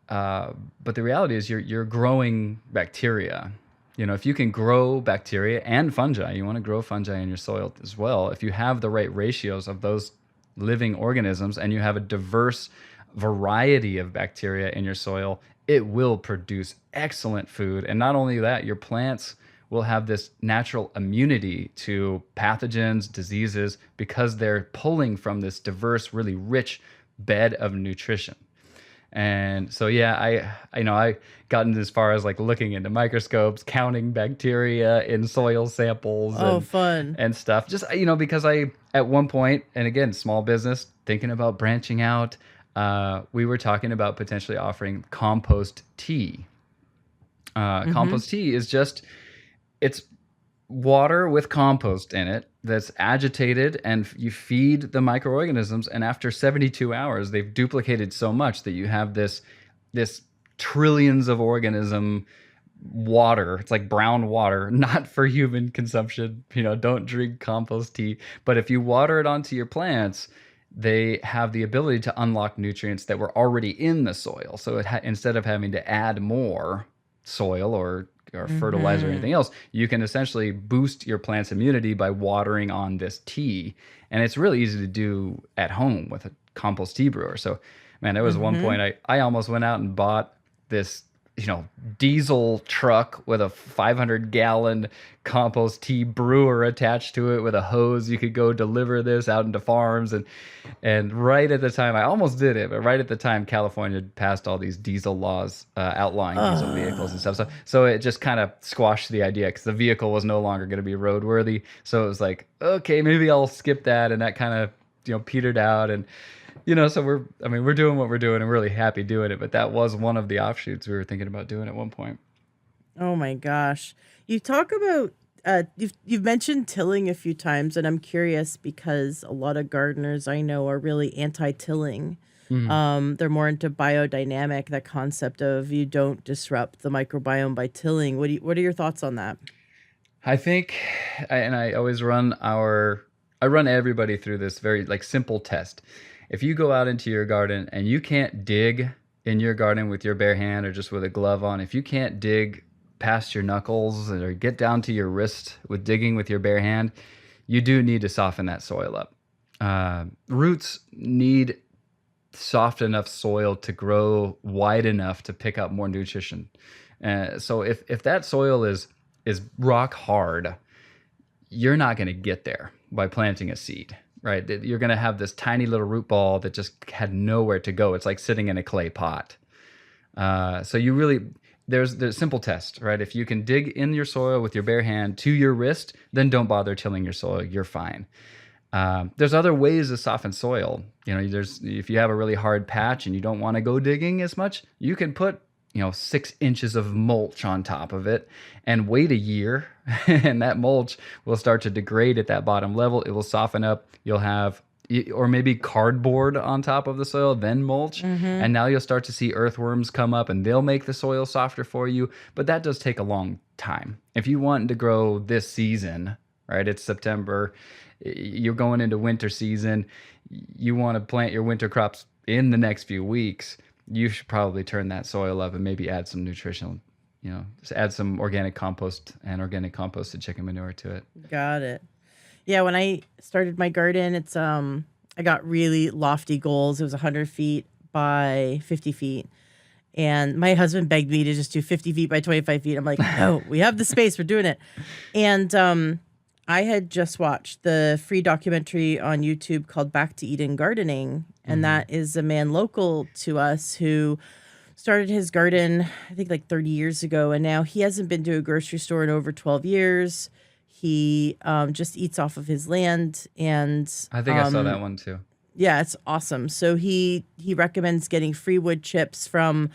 uh, but the reality is you're growing bacteria. If you can grow bacteria and fungi, you want to grow fungi in your soil as well. If you have the right ratios of those living organisms and you have a diverse variety of bacteria in your soil, it will produce excellent food. And not only that, your plants will have this natural immunity to pathogens, diseases, because they're pulling from this diverse, really rich bed of nutrition. And so, yeah, I gotten as far as like looking into microscopes, counting bacteria in soil samples Oh, and fun. stuff. Just because I at one point, and again, small business, thinking about branching out, we were talking about potentially offering compost tea. Mm-hmm. Compost tea is just, it's water with compost in it that's agitated, and you feed the microorganisms, and after 72 hours they've duplicated so much that you have this trillions of organism water. It's like brown water, not for human consumption. Don't drink compost tea, but if you water it onto your plants, they have the ability to unlock nutrients that were already in the soil. So instead of having to add more soil or fertilizer or Mm-hmm. anything else, you can essentially boost your plant's immunity by watering on this tea. And it's really easy to do at home with a compost tea brewer. So, man, there was one Mm-hmm. point I almost went out and bought this, diesel truck with a 500-gallon compost tea brewer attached to it with a hose. You could go deliver this out into farms, and right at the time, I almost did it, but right at the time, California had passed all these diesel laws outlawing diesel vehicles and stuff. So it just kind of squashed the idea because the vehicle was no longer going to be roadworthy. So it was like, okay, maybe I'll skip that, and that kind of petered out. And so we're doing what we're doing, and we're really happy doing it. But that was one of the offshoots we were thinking about doing at one point. Oh my gosh. You talk about you've mentioned tilling a few times, and I'm curious because a lot of gardeners I know are really anti-tilling. Mhm. They're more into biodynamic, that concept of you don't disrupt the microbiome by tilling. What are your thoughts on that? I think, and I run everybody through this very like simple test. If you go out into your garden and you can't dig in your garden with your bare hand or just with a glove on, if you can't dig past your knuckles or get down to your wrist with digging with your bare hand, you do need to soften that soil up. Roots need soft enough soil to grow wide enough to pick up more nutrition. So if that soil is rock hard, you're not going to get there by planting a seed. right? You're going to have this tiny little root ball that just had nowhere to go. It's like sitting in a clay pot. So you really, there's a simple test, right? If you can dig in your soil with your bare hand to your wrist, then don't bother tilling your soil. You're fine. There's other ways to soften soil. There's if you have a really hard patch and you don't want to go digging as much, you can put 6 inches of mulch on top of it and wait a year, and that mulch will start to degrade at that bottom level. It will soften up. You'll have or maybe cardboard on top of the soil, then mulch. Mm-hmm. And now you'll start to see earthworms come up and they'll make the soil softer for you. But that does take a long time. If you want to grow this season, right? It's September, you're going into winter season, you want to plant your winter crops in the next few weeks, you should probably turn that soil up and maybe add some nutritional, just add some organic compost and organic composted chicken manure to it. Got it. Yeah, when I started my garden, it's I got really lofty goals. It was 100 feet by 50 feet. And my husband begged me to just do 50 feet by 25 feet. I'm like, no, we have the space. We're doing it. And I had just watched the free documentary on YouTube called Back to Eden Gardening. And that is a man local to us who started his garden, I think like 30 years ago. And now he hasn't been to a grocery store in over 12 years. He just eats off of his land. And I think I saw that one too. yeah, it's awesome. So he recommends getting free wood chips from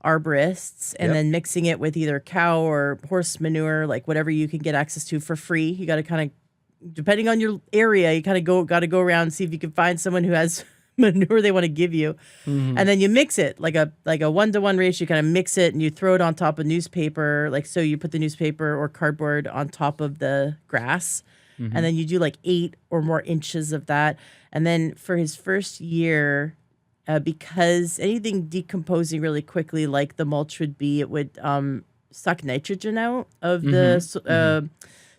arborists and then mixing it with either cow or horse manure, like whatever you can get access to for free. You got to kind of, depending on your area, you kind of got to go around and see if you can find someone who has manure they want to give you. And then you mix it like a 1-to-1 ratio. You kind of mix it and you throw it on top of newspaper. Like, so you put the newspaper or cardboard on top of the grass. And then you do like 8 or more inches of that. And then for his first year, because anything decomposing really quickly, like the mulch would be, it would suck nitrogen out of the.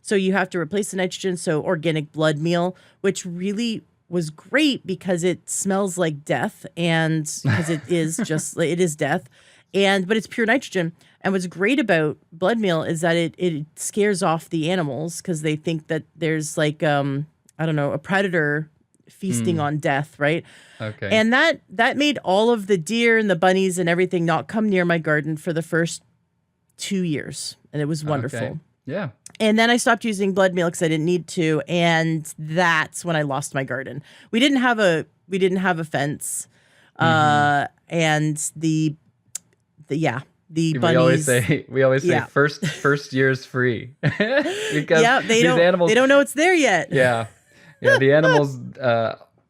So you have to replace the nitrogen. So organic blood meal, which really was great because it smells like death, and because it is it is death, but it's pure nitrogen. And what's great about blood meal is that it scares off the animals because they think that there's like I don't know, a predator feasting on death, right? Okay. And that made all of the deer and the bunnies and everything not come near my garden for the first 2 years, and it was wonderful. Okay. Yeah. And then I stopped using blood meal because I didn't need to, and that's when I lost my garden. We didn't have a fence, and the bunnies. We always say first year's free because they don't know it's there yet. Yeah, the animals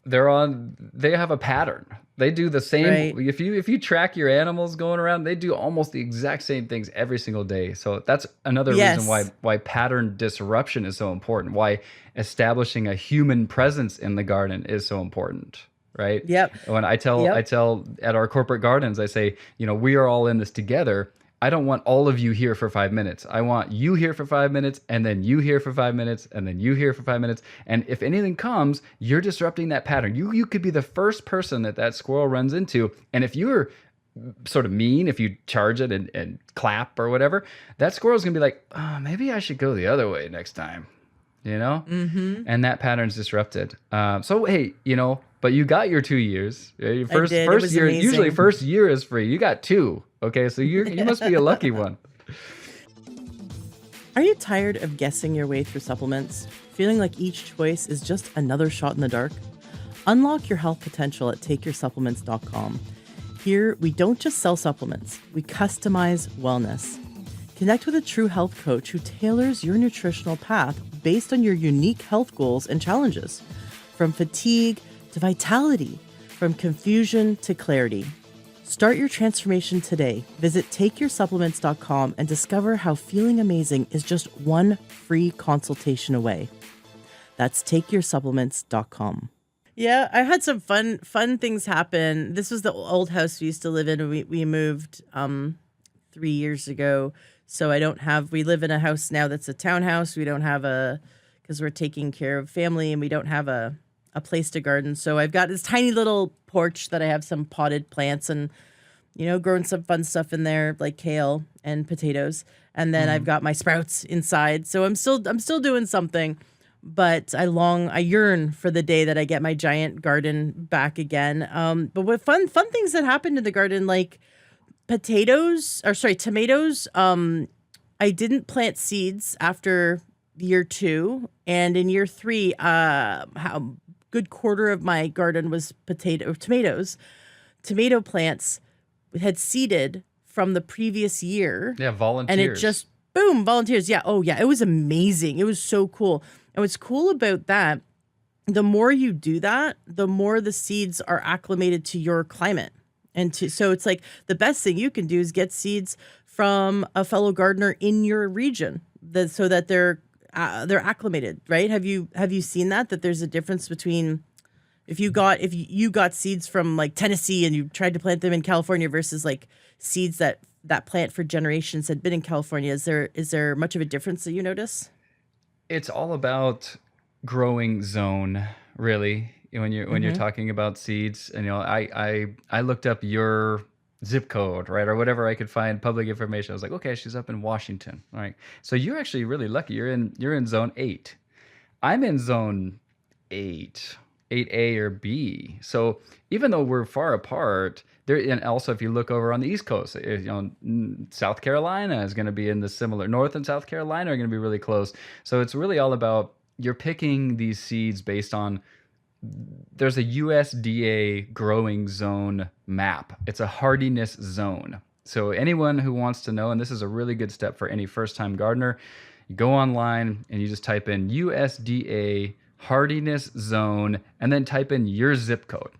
they have a pattern. They do the same. Right. If you track your animals going around, they do almost the exact same things every single day. So that's another reason why pattern disruption is so important. Why establishing a human presence in the garden is so important. Right. Yep. When I tell at our corporate gardens, I say, we are all in this together. I don't want all of you here for 5 minutes. I want you here for 5 minutes, and then you here for 5 minutes, and then you here for 5 minutes. And if anything comes, you're disrupting that pattern. You could be the first person that squirrel runs into. And if you're sort of mean, if you charge it and clap or whatever, that squirrel's going to be like, oh, maybe I should go the other way next time. And that pattern's disrupted. So, hey, but you got your 2 years. Your first year, amazing. usually first year is free. You got 2. Okay, so you must be a lucky one. Are you tired of guessing your way through supplements? Feeling like each choice is just another shot in the dark? Unlock your health potential at takeyoursupplements.com. Here, we don't just sell supplements, we customize wellness. Connect with a true health coach who tailors your nutritional path based on your unique health goals and challenges. From fatigue to vitality, from confusion to clarity. Start your transformation today. Visit takeyoursupplements.com and discover how feeling amazing is just one free consultation away. That's takeyoursupplements.com. Yeah, I had some fun things happen. This was the old house we used to live in. We moved 3 years ago. So we live in a house now that's a townhouse. We don't have because we're taking care of family and we don't have a place to garden. So I've got this tiny little porch that I have some potted plants and, growing some fun stuff in there like kale and potatoes. And then I've got my sprouts inside. So I'm still doing something. but I yearn for the day that I get my giant garden back again. But what fun things that happened in the garden, like tomatoes. I didn't plant seeds after year two, and in year three, how good quarter of my garden was tomatoes. Tomato plants had seeded from the previous year, Yeah, and it volunteers. just boom, volunteers. Yeah, oh yeah, it was amazing. It was so cool. And what's cool about that, the more you do that, the more the seeds are acclimated to your climate. So it's like the best thing you can do is get seeds from a fellow gardener in your region, so that they're acclimated, right? Have you seen that there's a difference between if you got seeds from like Tennessee and you tried to plant them in California versus like seeds that plant for generations had been in California? Is there much of a difference that you notice? It's all about growing zone, really. When you're Mm-hmm. talking about seeds, and I looked up your zip code, right, or whatever I could find public information. I was like, okay, she's up in Washington, all right. So you're actually really lucky. You're in zone 8. I'm in zone 8, 8A or B. So even though we're far apart, there, and also if you look over on the East Coast, South Carolina is going to be in the similar. North and South Carolina are going to be really close. So it's really all about you're picking these seeds based on there's a USDA growing zone map. It's a hardiness zone. So anyone who wants to know, and this is a really good step for any first-time gardener, you go online and you just type in USDA hardiness zone and then type in your zip code.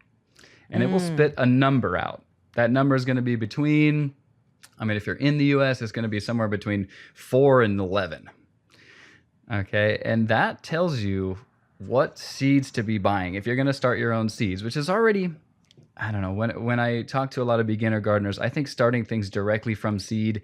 And it will Mm, spit a number out. That number is going to be between, I mean, if you're in the US, it's going to be somewhere between 4 and 11. Okay. And that tells you what seeds to be buying if you're going to start your own seeds, which is already, I don't know, when I talk to a lot of beginner gardeners, I think starting things directly from seed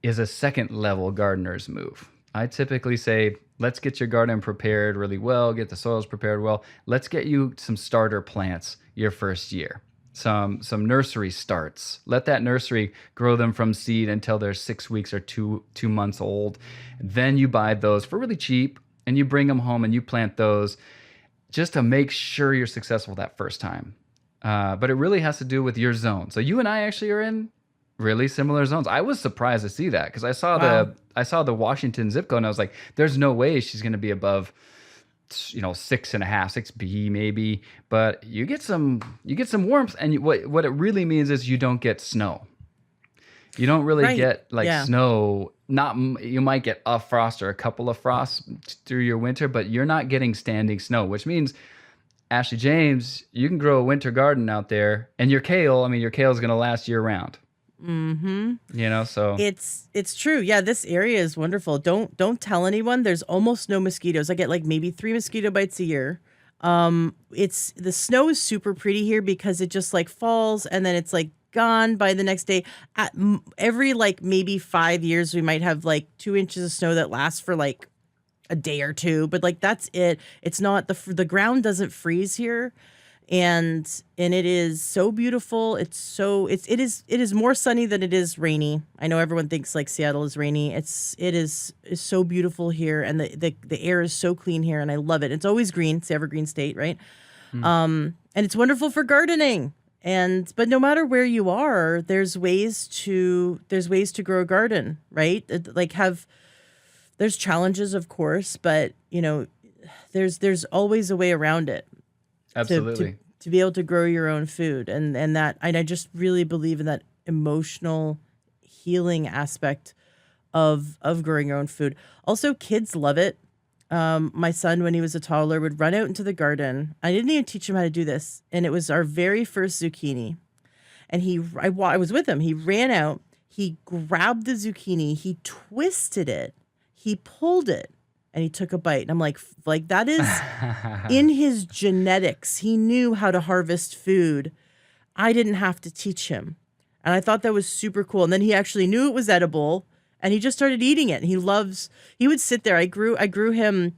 is a second level gardener's move. I typically say, let's get your garden prepared really well, get the soils prepared well. Let's get you some starter plants your first year. Some nursery starts. Let that nursery grow them from seed until they're 6 weeks or 2 months old. Then you buy those for really cheap and you bring them home and you plant those just to make sure you're successful that first time. But it really has to do with your zone. So you and I actually are in really similar zones. I was surprised to see that because I saw wow. the Washington zip code and I was like, there's no way she's going to be above 6.5, 6B maybe. But you get some warmth, and what it really means is you don't get snow. You don't really Right. get like Yeah. snow. Not you might get a frost or a couple of frosts through your winter, but you're not getting standing snow, which means Ashley James, you can grow a winter garden out there, and your kale. I mean, your kale is going to last year round. Mm-hmm. So It's true. Yeah, this area is wonderful. Don't tell anyone. There's almost no mosquitoes. I get like maybe 3 mosquito bites a year. It's the snow is super pretty here because it just like falls and then it's like gone by the next day. Every like maybe 5 years, we might have like 2 inches of snow that lasts for like a day or two, but like that's it. It's not the ground doesn't freeze here, and it is so beautiful. It is more sunny than it is rainy. I know everyone thinks like Seattle is rainy. It is so beautiful here, and the air is so clean here, and I love it. It's always green. It's the evergreen state, right? mm, And it's wonderful for gardening. And but no matter where you are, there's ways to grow a garden, right? Like have there's challenges, of course, but there's always a way around it to to absolutely. to be able to grow your own food, and I just really believe in that emotional healing aspect of growing your own food. Also, kids love it. My son, when he was a toddler, would run out into the garden. I didn't even teach him how to do this, and it was our very first zucchini. And I was with him. He ran out. He grabbed the zucchini. He twisted it. He pulled it, and he took a bite. And I'm like that is in his genetics. He knew how to harvest food. I didn't have to teach him. And I thought that was super cool. And then he actually knew it was edible and he just started eating it. And he would sit there. I grew him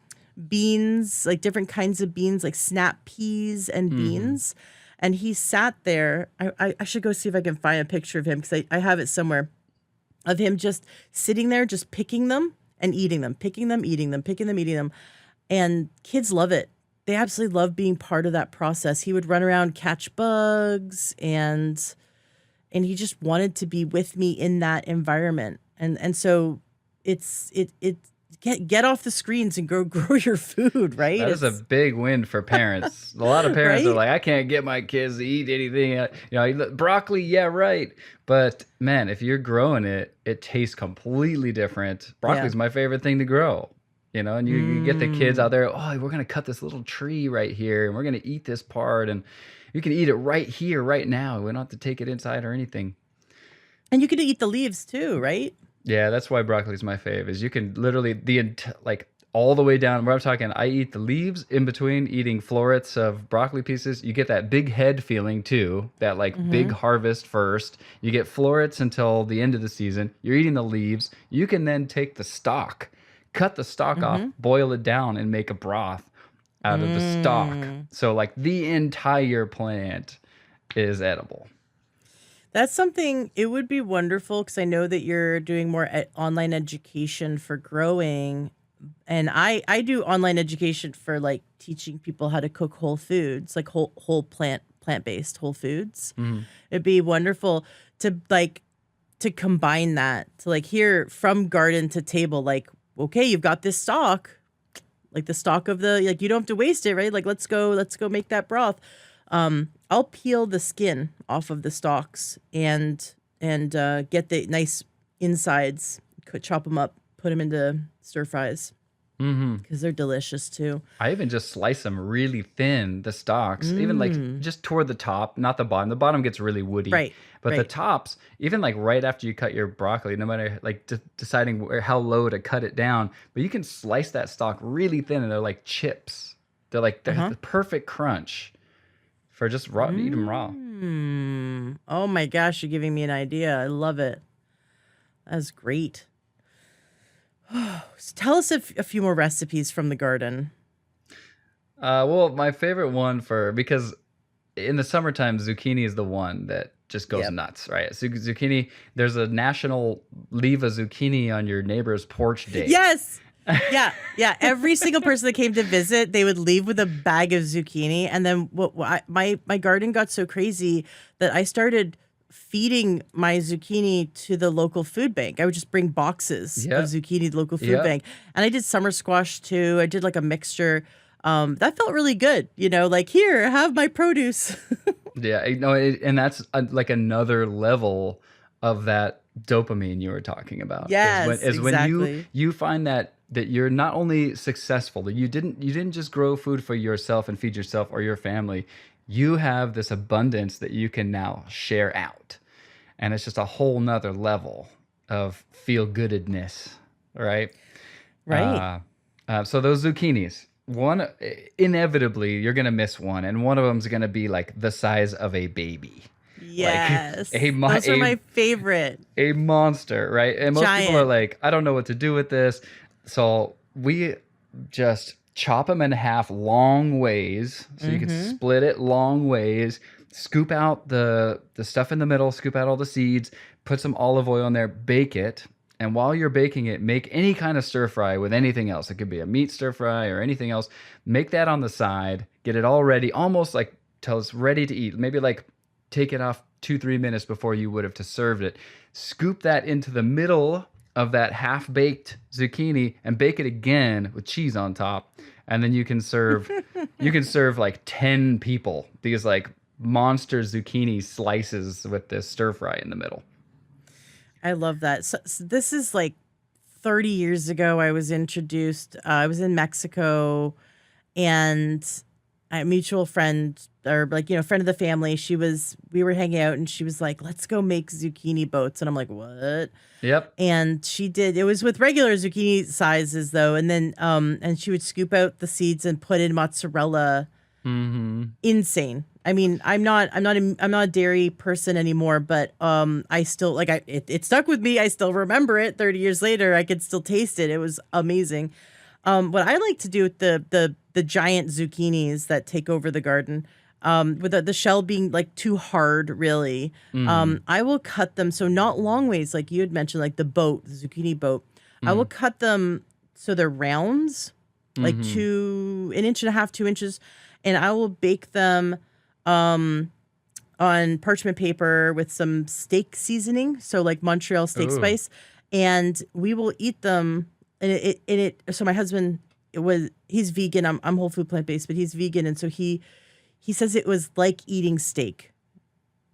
beans, like different kinds of beans, like snap peas and Hmm. beans. And he sat there. I should go see if I can find a picture of him because I have it somewhere of him just sitting there, just picking them and eating them, picking them, eating them, picking them, eating them. and kids love it. They absolutely love being part of that process. He would run around, catch bugs, and he just wanted to be with me in that environment. And so it get off the screens and go grow your food, right? That is a It's big win for parents. A lot of parents are right? like, I can't get my kids to eat anything. Broccoli, yeah, right. But man, if you're growing it, it tastes completely different. Yeah. Broccoli's my favorite thing to grow. And you get the kids Mm. out there, oh, we're going to cut this little tree right here and we're going to eat this part and you can eat it right here, right now. We don't have to take it inside or anything. And you could eat the leaves too, right? Yeah, that's why broccoli's my fave. Is you can literally like all the way down. Where I'm talking, I eat the leaves in between eating florets of broccoli pieces. You get that big head feeling too, that like big Mm-hmm. harvest first. You get florets until the end of the season. You're eating the leaves. You can then take the stalk, cut the stalk off, Mm-hmm. boil it down, and make a broth out of the stalk. Mm. So like the entire plant is edible. That's something it would be wonderful because I know that you're doing more online education for growing, and I do online education for like teaching people how to cook whole foods, like whole plant based whole foods. Mhm. It'd be wonderful to like to combine that to like here from garden to table. Like, okay, you've got this stock, like the stock of the like you don't have to waste it, right? Like let's go make that broth. I'll peel the skin off of the stalks and get the nice insides, chop them up, put them into stir fries Mhm. because they're delicious too. I even just slice them really thin, the stalks, even like Mm. just toward the top, not the bottom. The bottom gets really woody, Right, but the right. tops, even like right after you cut your broccoli, no matter like deciding how low to cut it down, but you can slice that stalk really thin and they're like chips. They're Uh-huh. the perfect crunch for just raw, eat them raw. Mm. Oh my gosh, you're giving me an idea. I love it. That's great. So tell us a few more recipes from the garden. Well, my favorite one because in the summertime, zucchini is the one that just goes Yep. nuts, right? Zucchini, there's a national leave a zucchini on your neighbor's porch day. Yes. Yeah, yeah. Every single person that came to visit, they would leave with a bag of zucchini, and then my garden got so crazy that I started feeding my zucchini to the local food bank. I would just bring boxes of Yep. zucchini to the local food Yep. bank, and I did summer squash too. I did like a mixture. That felt really good, like here, have my produce. Yeah, and that's like another level of that dopamine you were talking about Yes, is when you exactly. you find that you're not only successful, that you didn't just grow food for yourself and feed yourself or your family. You have this abundance that you can now share out. And it's just a whole nother level of feel goodedness, right? Right. Uh, so those zucchinis, one inevitably you're gonna miss one, and one of them's gonna be like the size of a baby, like Yes, those are my favorite. a monster, right? And most people are Giant. like, I don't know what to do with this, so we just chop them in half long ways, so you can Mm-hmm. split it long ways. Scoop out the stuff in the middle, scoop out all the seeds, put some olive oil in there, bake it. And while you're baking it, make any kind of stir fry with anything else. It could be a meat stir fry or anything else. Make that on the side, get it all ready, almost like till it's ready to eat. Maybe like take it off 2-3 minutes before you would have to served it. Scoop that into the middle of that half baked zucchini and bake it again with cheese on top. And then you can serve like 10 people these like monster zucchini slices with this stir fry in the middle. I love that. So this is like 30 years ago. I was introduced. I was in Mexico, and a mutual friend, or like friend of the family. We were hanging out, and she was like, "Let's go make zucchini boats," and I'm like, "What?" Yep. And she did. It was with regular zucchini sizes though, and then and she would scoop out the seeds and put in mozzarella. Mm-hmm. Insane. I mean, I'm not a dairy person anymore, but I still like it stuck with me. I still remember it 30 years later. I could still taste it. It was amazing. What I like to do with the giant zucchinis that take over the garden, with the shell being like too hard, really, Mm-hmm. I will cut them so not long ways, like you had mentioned, like the zucchini boat. I will cut them so they're rounds, like Mhm. an inch and a half, 2 inches, and I will bake them um, on parchment paper with some steak seasoning, so like Montreal steak Ooh, spice, and we will eat them. So my husband, he's vegan. I'm whole food plant based, but he's vegan, and so he says it was like eating steak,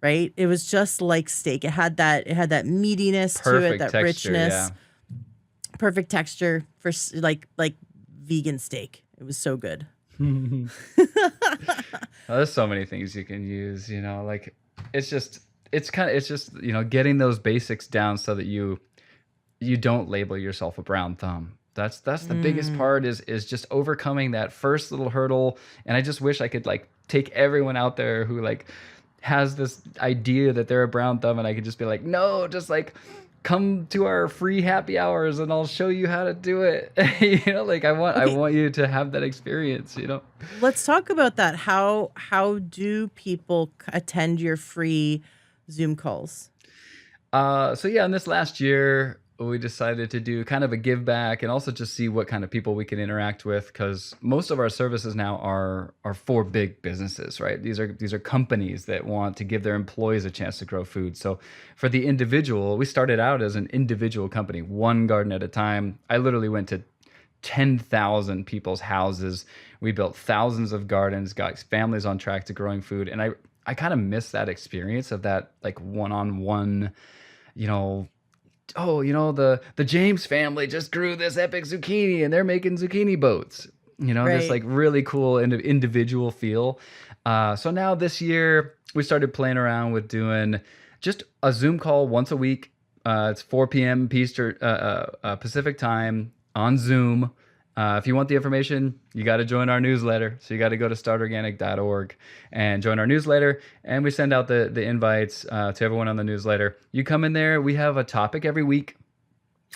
right? It was just like steak. It had that meatiness to it, perfect that texture, richness, yeah. perfect texture for like vegan steak. It was so good. There's so many things you can use, like it's just it's just, getting those basics down so that you don't label yourself a brown thumb. That's the biggest part Mm. is just overcoming that first little hurdle. And I just wish I could like take everyone out there who like has this idea that they're a brown thumb, and I could just be like, no, just like come to our free happy hours and I'll show you how to do it. Like I Okay, want you to have that experience. let's talk about that. How do people attend your free Zoom calls? So yeah, in this last year, we decided to do kind of a give back and also just see what kind of people we can interact with, because most of our services now are for big businesses, right? These are companies that want to give their employees a chance to grow food. So for the individual, we started out as an individual company, one garden at a time. I literally went to 10,000 people's houses. We built thousands of gardens, got families on track to growing food, and I kind of miss that experience of that like one-on-one, you know, oh, the James family just grew this epic zucchini and they're making zucchini boats. This Right. like really cool individual feel. So now this year we started playing around with doing just a Zoom call once a week. It's 4 p.m. Pacific time on Zoom. If you want the information, you got to join our newsletter. So you got to go to startorganic.org and join our newsletter. And we send out the invites to everyone on the newsletter. You come in there. We have a topic every week.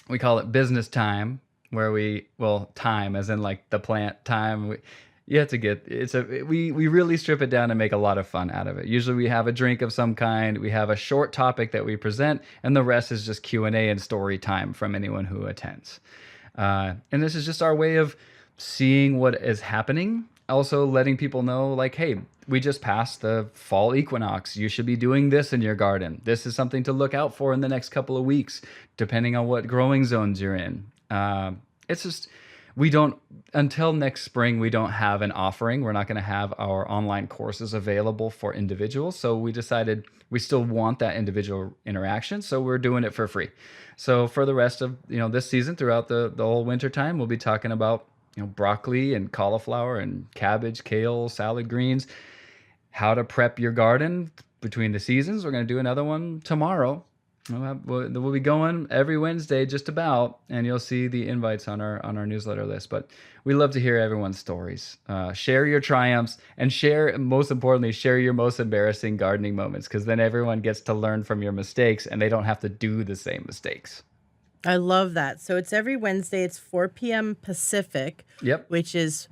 We call it business time, where time as in like the plant time. You have to get we really strip it down and make a lot of fun out of it. Usually we have a drink of some kind. We have a short topic that we present, and the rest is just Q&A and story time from anyone who attends. And this is just our way of seeing what is happening. Also, letting people know, like, hey, we just passed the fall equinox. You should be doing this in your garden. This is something to look out for in the next couple of weeks, depending on what growing zones you're in. It's just, we don't, until next spring, we don't have an offering. We're not going to have our online courses available for individuals. So we decided we still want that individual interaction. So we're doing it for free. So for the rest of this season, throughout the whole winter time, we'll be talking about broccoli and cauliflower and cabbage, kale, salad greens, how to prep your garden between the seasons. We're going to do another one tomorrow. We'll be going every Wednesday, just about, and you'll see the invites on our newsletter list. But we love to hear everyone's stories. Share your triumphs, and most importantly, share your most embarrassing gardening moments, because then everyone gets to learn from your mistakes, and they don't have to do the same mistakes. I love that. So it's every Wednesday. It's 4 p.m. Pacific, Yep. which is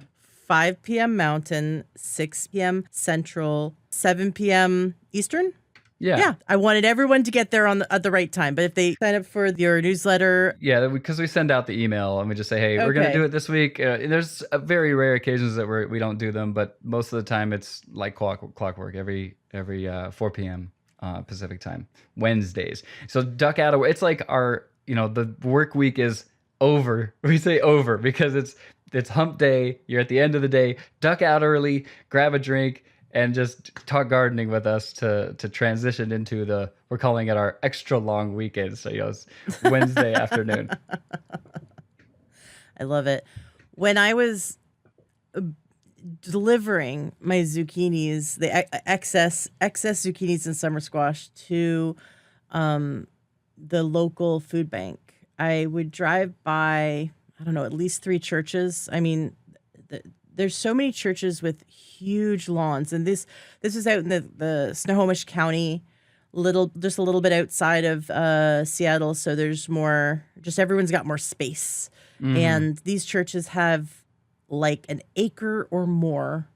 5 p.m. Mountain, 6 p.m. Central, 7 p.m. Eastern. Yeah. Yeah, I wanted everyone to get there at the right time. But if they sign up for your newsletter, Yeah, because we send out the email and we just say, "Hey, we're gonna do okay. it this week." There's very rare occasions that we don't do them, but most of the time it's like clockwork every 4 p.m. Pacific time, Wednesdays. So duck out of it's like our the work week is over. We say over because it's hump day. You're at the end of the day. Duck out early, grab a drink, and just talk gardening with us to transition into we're calling it our extra long weekend. So it's Wednesday afternoon. I love it. When I was delivering my zucchinis, the excess zucchinis and summer squash to the local food bank, I would drive by, I don't know, at least 3 churches. I mean, there's so many churches with huge lawns, and this is out in the Snohomish County, just a little bit outside of Seattle. So there's more, just everyone's got more space, Mm-hmm. and these churches have like an acre or more,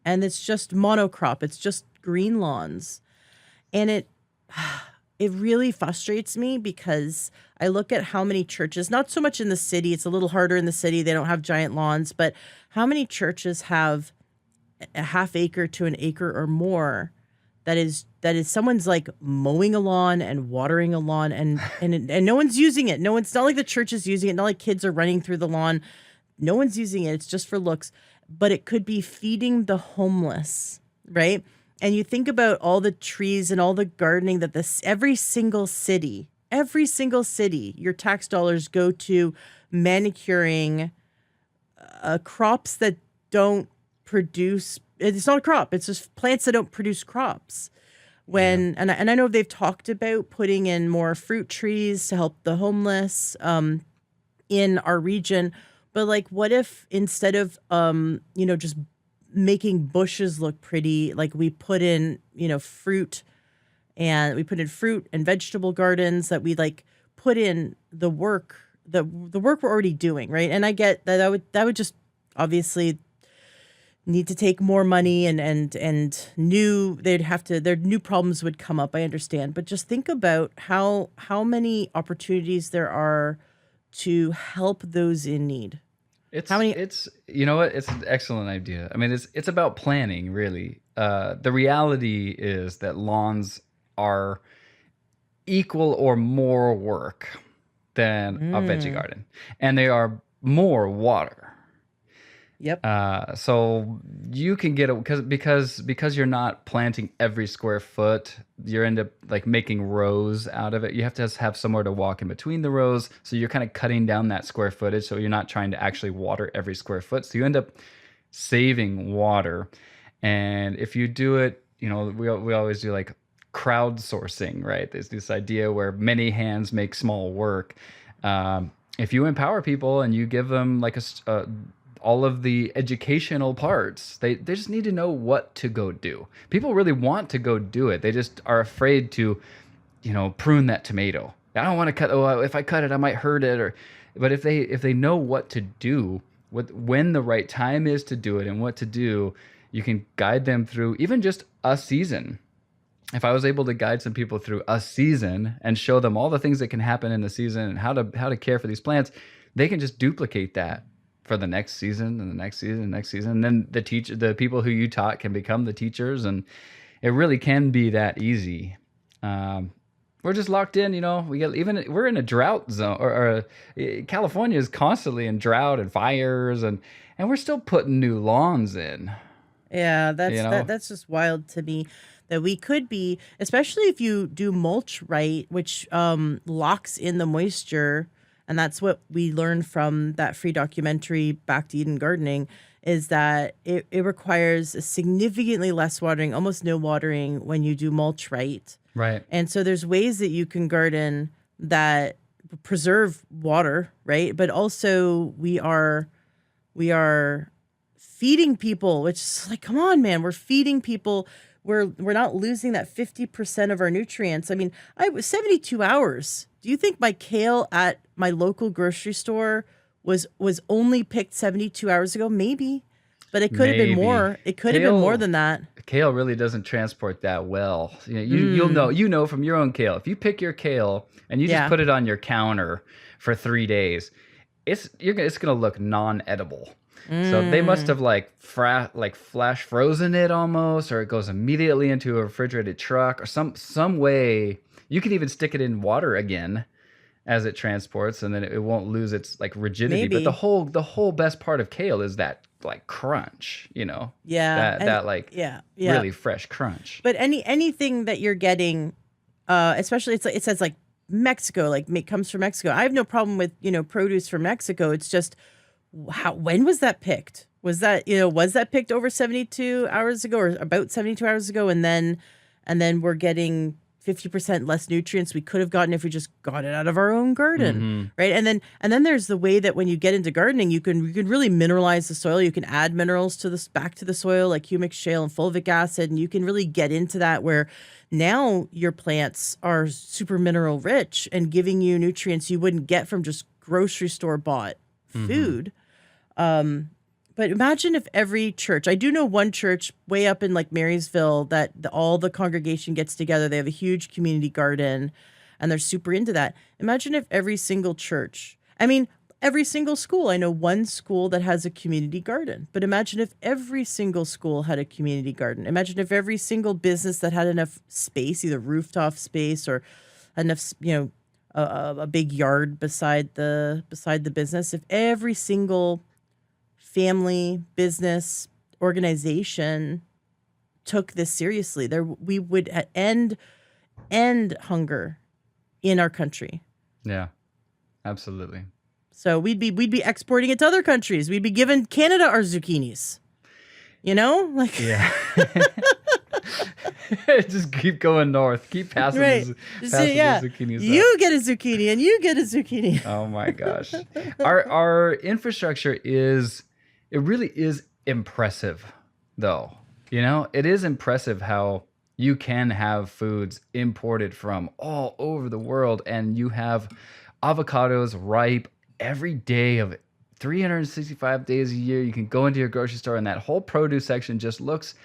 and it's just monocrop. It's just green lawns, and it really frustrates me because I look at how many churches, not so much in the city, it's a little harder in the city, they don't have giant lawns, but how many churches have a half acre to an acre or more that is someone's like mowing a lawn and watering a lawn and no one's using it. No one's not like the church is using it, not like kids are running through the lawn. No one's using it. It's just for looks, but it could be feeding the homeless, right? And you think about all the trees and all the gardening that this every single city, your tax dollars go to manicuring crops that don't produce. It's not a crop. It's just plants that don't produce crops. Yeah. And I know they've talked about putting in more fruit trees to help the homeless in our region, but like, what if instead of just making bushes look pretty, like we put in fruit and we put in fruit and vegetable gardens that we like put in the work we're already doing, right? And I get that that would just obviously need to take more money and new their new problems would come up. I understand, but just think about how many opportunities there are to help those in need. How many? It's you know what? It's an excellent idea. I mean, it's about planning, really. The reality is that lawns are equal or more work than a veggie Mm, garden, and they are more water. yep. So you can get it because you're not planting every square foot. You end up like making rows out of it. You have to have somewhere to walk in between the rows. So you're kind of cutting down that square footage. So you're not trying to actually water every square foot. So you end up saving water. And if you do it, we always do like crowdsourcing, right? There's this idea where many hands make small work. If you empower people and you give them like all of the educational parts, they just need to know what to go do. People really want to go do it. They just are afraid to, prune that tomato. I don't want to cut. Oh, if I cut it, I might hurt it. But if they know what to do, when the right time is to do it and what to do, you can guide them through even just a season. If I was able to guide some people through a season and show them all the things that can happen in the season and how to care for these plants, they can just duplicate that for the next season and the next season and next season. And then the people who you taught can become the teachers, and it really can be that easy. We're just locked in, we're in a drought zone, or California is constantly in drought and fires, and we're still putting new lawns in, Yeah, you know. that's just wild to me that we could be, especially if you do mulch right, which locks in the moisture, and that's what we learned from that free documentary Back to Eden Gardening, is that it requires significantly less watering, almost no watering when you do mulch right. Right. And so there's ways that you can garden that preserve water, right? But also we are feeding people, which is like, come on, man, we're feeding people. We're not losing that 50% of our nutrients. I mean, I was 72 hours. Do you think my kale at my local grocery store was only picked 72 hours ago? Maybe. But it could have been Maybe. more. It could have been more Kale than that. kale really doesn't transport that well. You'll know Mm, from your own kale. If you pick your kale and you just yeah. put it on your counter for 3 days, it's gonna look non-edible. So they must Mm, have like flash frozen it almost, or it goes immediately into a refrigerated truck, or some way. You can even stick it in water again as it transports, and then it won't lose its like rigidity. But the maybe. whole best part of kale is that like crunch, Yeah. that And that like yeah. Yeah. really fresh crunch. But anything that you're getting, especially it's like it says like Mexico, like comes from Mexico. I have no problem with produce from Mexico. It's just when was that picked? Was that picked over 72 hours ago or about 72 hours ago, and then we're getting 50% less nutrients we could have gotten if we just got it out of our own garden, Hmm. right? And then there's the way that when you get into gardening, you can really mineralize the soil. You can add minerals back to the soil like humic, shale, and fulvic acid, and you can really get into that where now your plants are super mineral rich and giving you nutrients you wouldn't get from just grocery store bought Hmm. food. But But imagine if every church, I do know one church way up in like Marysville that all the congregation gets together. They have a huge community garden and they're super into that. Imagine if every single church, I mean, every single school, I know one school that has a community garden, but imagine if every single school had a community garden. Imagine if every single business that had enough space, either rooftop space or enough, a big yard beside the business, if every single family, business, organization took this seriously, there we would end hunger in our country. Yeah, absolutely. So we'd be exporting it to other countries. We'd be giving Canada our zucchinis. You know? Like Yeah. Just keep going north. Keep passing right. passing Yeah. the zucchinis up. You get a zucchini and you get a zucchini. Oh my gosh. Our infrastructure it really is impressive though. You know, it is impressive how you can have foods imported from all over the world and you have avocados ripe every day of 365 days a year. You can go into your grocery store and that whole produce section just looks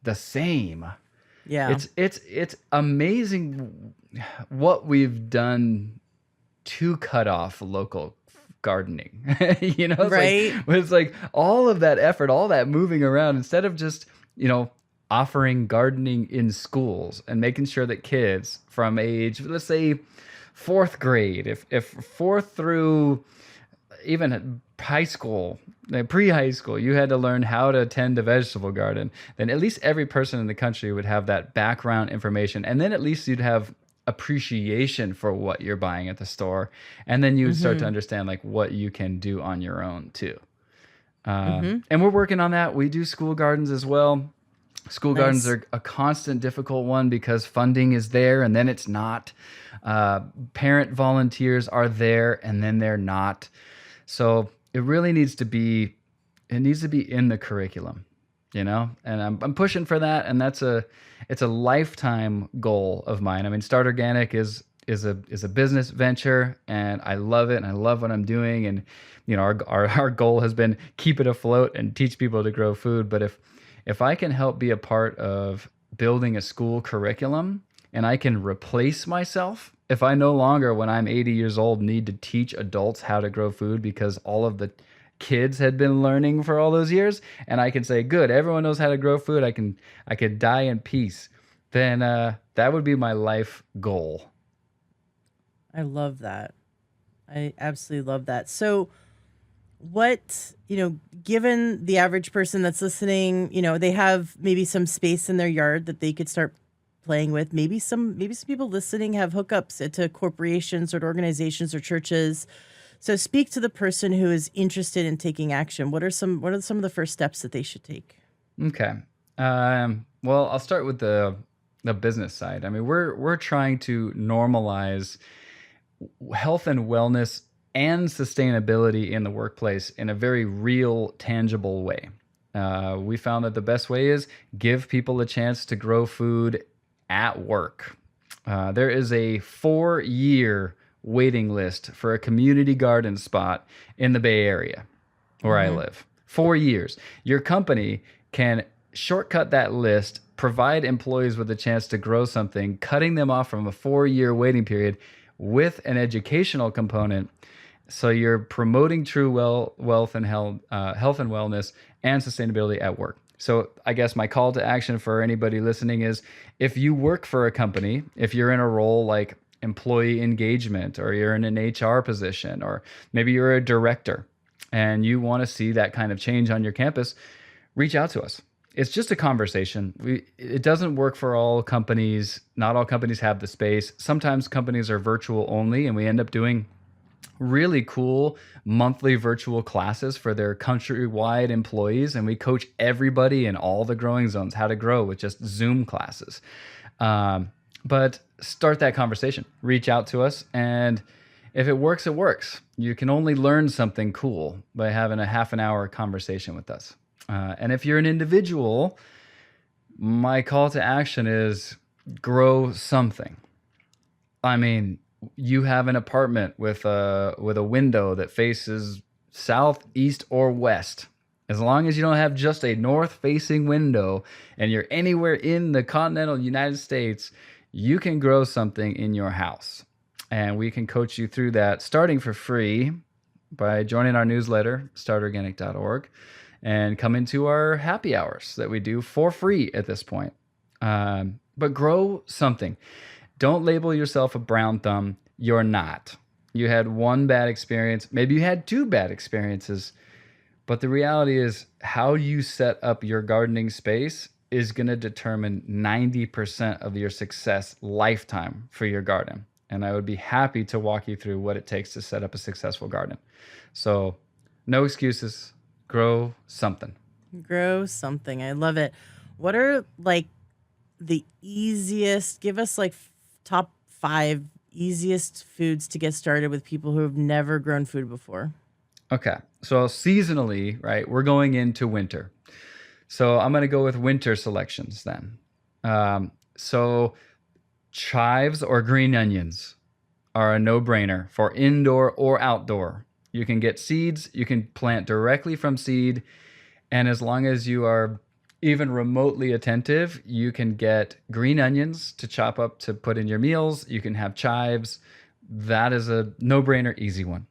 the same. Yeah. It's amazing what we've done to cut off local gardening. You know, Right. it's like all of that effort, all that moving around, instead of just, offering gardening in schools and making sure that kids from age, let's say fourth grade, if fourth through even high school, pre-high school, you had to learn how to tend a vegetable garden, then at least every person in the country would have that background information. And then at least you'd have appreciation for what you're buying at the store. And then you would start to understand like what you can do on your own too. And we're working on that. We do school gardens as well. School gardens Nice. are a constant difficult one because funding is there and then it's not. Parent volunteers are there and then they're not. So it really needs to be in the curriculum, and I'm pushing for that. And it's a lifetime goal of mine. I mean, Start Organic is a business venture and I love it. And I love what I'm doing. And, our goal has been keep it afloat and teach people to grow food. But if I can help be a part of building a school curriculum and I can replace myself, if I no longer, when I'm 80 years old, need to teach adults how to grow food because all of the kids had been learning for all those years, and I can say, good, everyone knows how to grow food, I could die in peace, then that would be my life goal. I love that. I absolutely love that. So what, given the average person that's listening, they have maybe some space in their yard that they could start playing with. Maybe some people listening have hookups to corporations or to organizations or churches. So speak to the person who is interested in taking action. What are some of the first steps that they should take? Okay. Well, I'll start with the business side. I mean, we're trying to normalize health and wellness and sustainability in the workplace in a very real, tangible way. We found that the best way is give people a chance to grow food at work. There is a 4-year waiting list for a community garden spot in the Bay Area where I live. 4 years. Your company can shortcut that list, provide employees with a chance to grow something, cutting them off from a 4-year waiting period with an educational component. So you're promoting true wealth and health and wellness and sustainability at work. So I guess my call to action for anybody listening is if you work for a company, if you're in a role like employee engagement or you're in an HR position or maybe you're a director and you want to see that kind of change on your campus, reach out to us. It's just a conversation. It doesn't work for all companies. Not all companies have the space. Sometimes companies are virtual only and we end up doing really cool monthly virtual classes for their countrywide employees. And we coach everybody in all the growing zones how to grow with just Zoom classes. But start that conversation, reach out to us. And if it works, it works. You can only learn something cool by having a half an hour conversation with us. And if you're an individual, my call to action is grow something. I mean, you have an apartment with a window that faces south, east, or west. As long as you don't have just a north facing window and you're anywhere in the continental United States, you can grow something in your house. And we can coach you through that starting for free by joining our newsletter, startorganic.org, and come into our happy hours that we do for free at this point. But grow something. Don't label yourself a brown thumb. You're not. You had one bad experience. Maybe you had two bad experiences. But the reality is, how you set up your gardening space is going to determine 90% of your success lifetime for your garden. And I would be happy to walk you through what it takes to set up a successful garden. So, no excuses. Grow something. Grow something. I love it. What are like the easiest, give us like top 5 easiest foods to get started with people who have never grown food before? Okay. So, seasonally, right, we're going into winter. So, I'm going to go with winter selections then. So, chives or green onions are a no-brainer for indoor or outdoor. You can get seeds, you can plant directly from seed, and as long as you are even remotely attentive, you can get green onions to chop up to put in your meals. You can have chives. That is a no-brainer, easy one.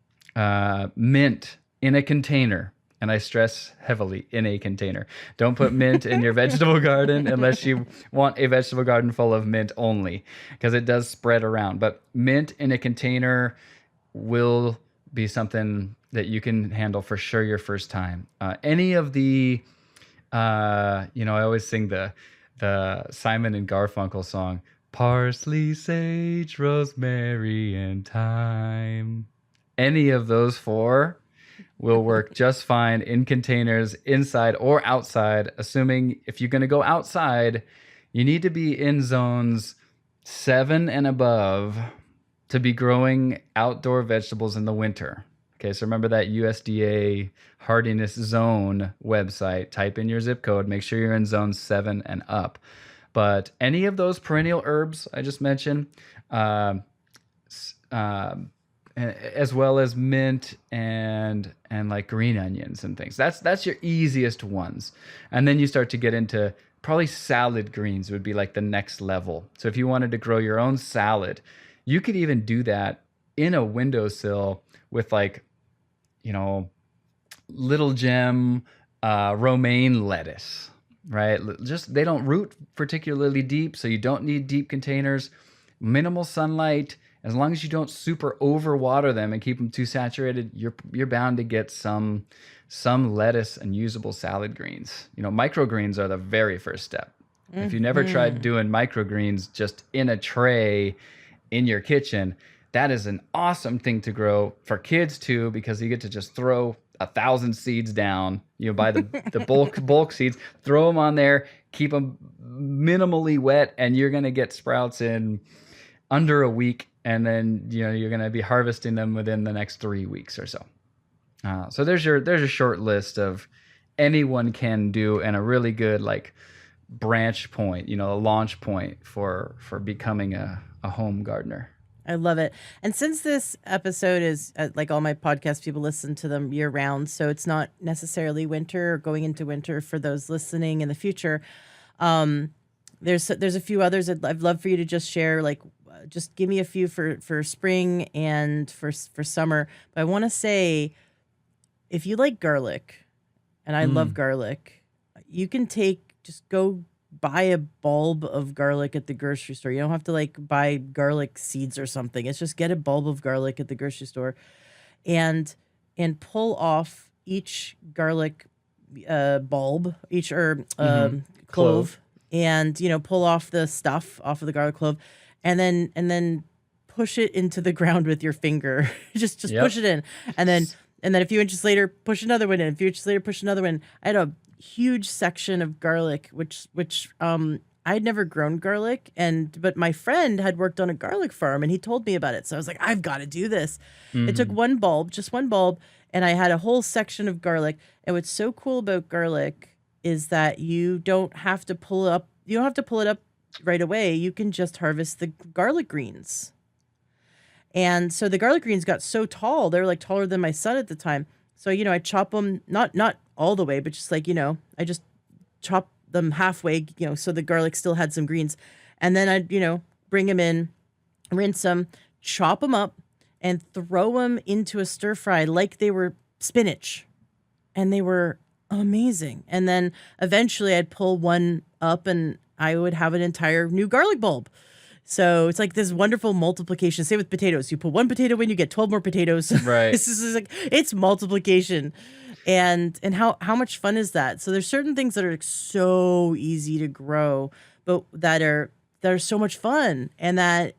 Mint in a container. And I stress heavily in a container. Don't put mint in your vegetable garden unless you want a vegetable garden full of mint only, because it does spread around. But mint in a container will be something that you can handle for sure your first time. Any of the, I always sing the Simon and Garfunkel song, parsley, sage, rosemary, and thyme. Any of those 4 will work just fine in containers, inside or outside. Assuming if you're going to go outside, you need to be in zones 7 and above to be growing outdoor vegetables in the winter. Okay, so remember that USDA hardiness zone website. Type in your zip code, make sure you're in zone 7 and up. But any of those perennial herbs I just mentioned, as well as mint and like green onions and things. That's your easiest ones. And then you start to get into probably salad greens would be like the next level. So if you wanted to grow your own salad, you could even do that in a windowsill with like, little gem romaine lettuce, right? Just they don't root particularly deep, so you don't need deep containers. Minimal sunlight. As long as you don't super overwater them and keep them too saturated, you're bound to get some lettuce and usable salad greens. Microgreens are the very first step. If you never tried doing microgreens just in a tray in your kitchen, that is an awesome thing to grow for kids too, because you get to just throw 1,000 seeds down. Buy the bulk seeds, throw them on there, keep them minimally wet, and you're gonna get sprouts in under a week. And then you're going to be harvesting them within the next 3 weeks or so. So there's a short list of anyone can do, and a really good like branch point, a launch point for becoming a home gardener. I love it. And since this episode is like all my podcast, people listen to them year round, so it's not necessarily winter or going into winter for those listening in the future. There's a few others I'd love for you to just share, like just give me a few for spring and for summer. But I want to say, if you like garlic, and I love garlic, you can just go buy a bulb of garlic at the grocery store. You don't have to like buy garlic seeds or something. It's just get a bulb of garlic at the grocery store and pull off each garlic bulb, each clove, and pull off the stuff off of the garlic clove, and then push it into the ground with your finger. just push it in, and then a few inches later push another one in. A few inches later push another one. I had a huge section of garlic, which I'd never grown garlic, but my friend had worked on a garlic farm and he told me about it. So I was like, I've got to do this. It took just one bulb, and I had a whole section of garlic. And what's so cool about garlic is that you don't have to pull it up. You don't have to pull it up right away. You can just harvest the garlic greens. And so the garlic greens got so tall, they were like taller than my son at the time. So, I chop them not all the way, but just like, I just chop them halfway, so the garlic still had some greens. And then I'd, bring them in, rinse them, chop them up, and throw them into a stir fry like they were spinach. And they were amazing. And then eventually I'd pull one up and I would have an entire new garlic bulb. So it's like this wonderful multiplication. Same with potatoes. You put one potato in, you get 12 more potatoes. Right. This is like it's multiplication. And how much fun is that? So there's certain things that are like so easy to grow, but that are so much fun and that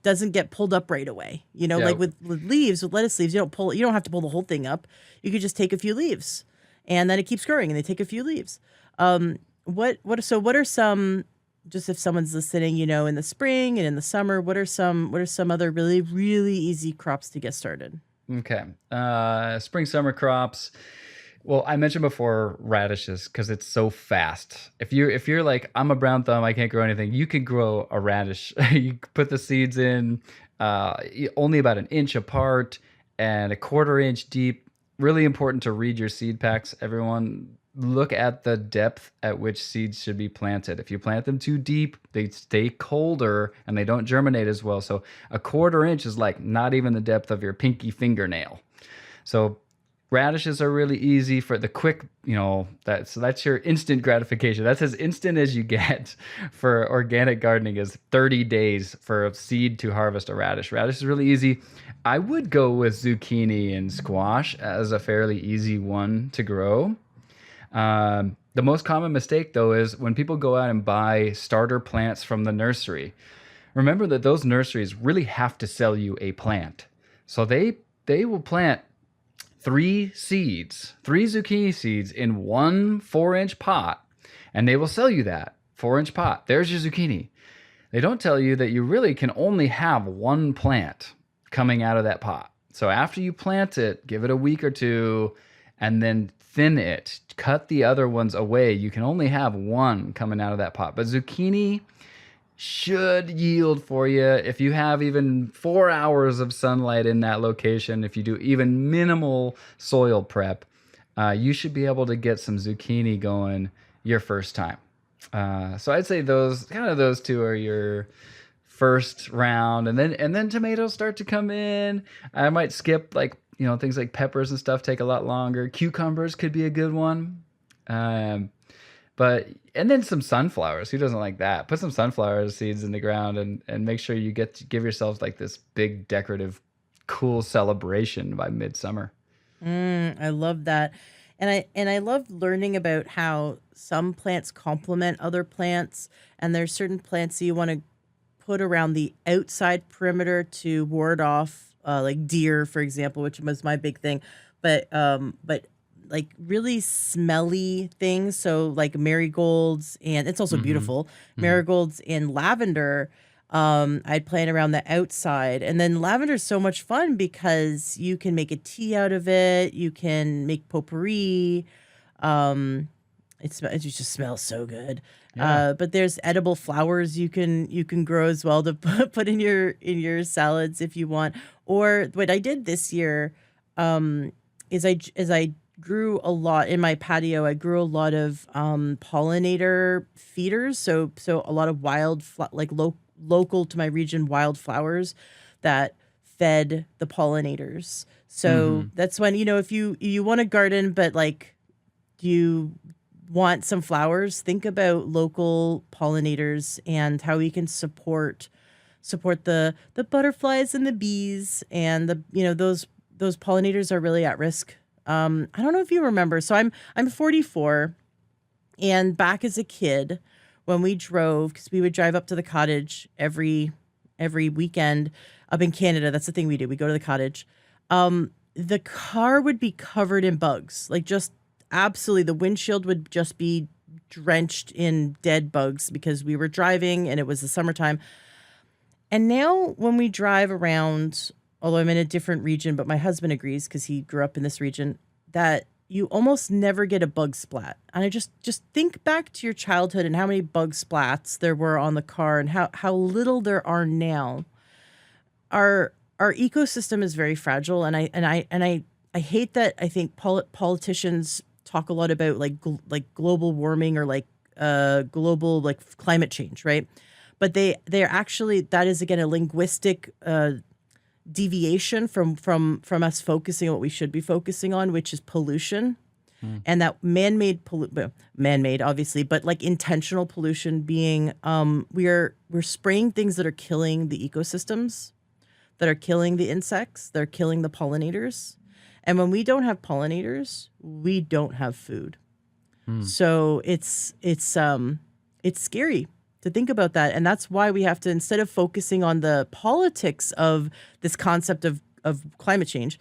doesn't get pulled up right away. Yeah. Like with leaves, with lettuce leaves, you don't have to pull the whole thing up. You could just take a few leaves and then it keeps growing and they take a few leaves. What are some, just if someone's listening, in the spring and in the summer, what are some other really, really easy crops to get started? Okay. Spring, summer crops. Well, I mentioned before radishes because it's so fast. If you're like I'm a brown thumb, I can't grow anything. You can grow a radish. You put the seeds in, only about an inch apart and a quarter inch deep. Really important to read your seed packs. Everyone, look at the depth at which seeds should be planted. If you plant them too deep, they stay colder and they don't germinate as well. So a quarter inch is like not even the depth of your pinky fingernail. So radishes are really easy for the quick, that's your instant gratification. That's as instant as you get for organic gardening is 30 days for a seed to harvest a radish. Radish is really easy. I would go with zucchini and squash as a fairly easy one to grow. The most common mistake, though, is when people go out and buy starter plants from the nursery. Remember that those nurseries really have to sell you a plant. So they will plant three zucchini seeds in one 4-inch pot, and they will sell you that 4-inch pot. There's your zucchini. They don't tell you that you really can only have one plant coming out of that pot. So after you plant it, give it a week or two, and then thin it. Cut the other ones away. You can only have one coming out of that pot. But zucchini should yield for you if you have even 4 hours of sunlight in that location. If you do even minimal soil prep, you should be able to get some zucchini going your first time. So I'd say those two are your first round, and then tomatoes start to come in. I might skip things like peppers and stuff take a lot longer. Cucumbers could be a good one. And then some sunflowers. Who doesn't like that? Put some sunflower seeds in the ground and make sure you give yourselves like this big decorative, cool celebration by midsummer. I love that. And I love learning about how some plants complement other plants, and there's certain plants that you want to put around the outside perimeter to ward off like deer, for example, which was my big thing. But like really smelly things, so like marigolds, and it's also Mm-hmm. beautiful. Mm-hmm. Marigolds and lavender. I'd plant around the outside, and then lavender is so much fun because you can make a tea out of it. You can make potpourri. Um, it just smells so good. Yeah. But there's edible flowers you can grow as well to put in your salads if you want. Or what I did this year, um, is I grew a lot in my patio. I grew a lot of pollinator feeders, so a lot of like local to my region wildflowers that fed the pollinators. So Mm-hmm. that's when if you want to garden, but like you want some flowers, think about local pollinators and how we can support the butterflies and the bees and those pollinators are really at risk. I don't know if you remember. So I'm 44, and back as a kid, when we drove, because we would drive up to the cottage every weekend up in Canada. That's the thing we do. We go to the cottage. The car would be covered in bugs, like just absolutely. The windshield would just be drenched in dead bugs because we were driving and it was the summertime. And now when we drive around, although I'm in a different region, but my husband agrees because he grew up in this region, that you almost never get a bug splat. And I just think back to your childhood and how many bug splats there were on the car and how little there are now. Our ecosystem is very fragile, and I I hate that. I think politicians talk a lot about like like global warming or like global like climate change, right? But they're actually, that is again a linguistic deviation from us focusing on what we should be focusing on, which is pollution. Mm. And that man-made obviously, but like intentional pollution being we're spraying things that are killing the ecosystems, that are killing the insects, that are killing the pollinators. And when we don't have pollinators, we don't have food. Mm. So it's scary to think about that. And that's why we have to, instead of focusing on the politics of this concept of climate change,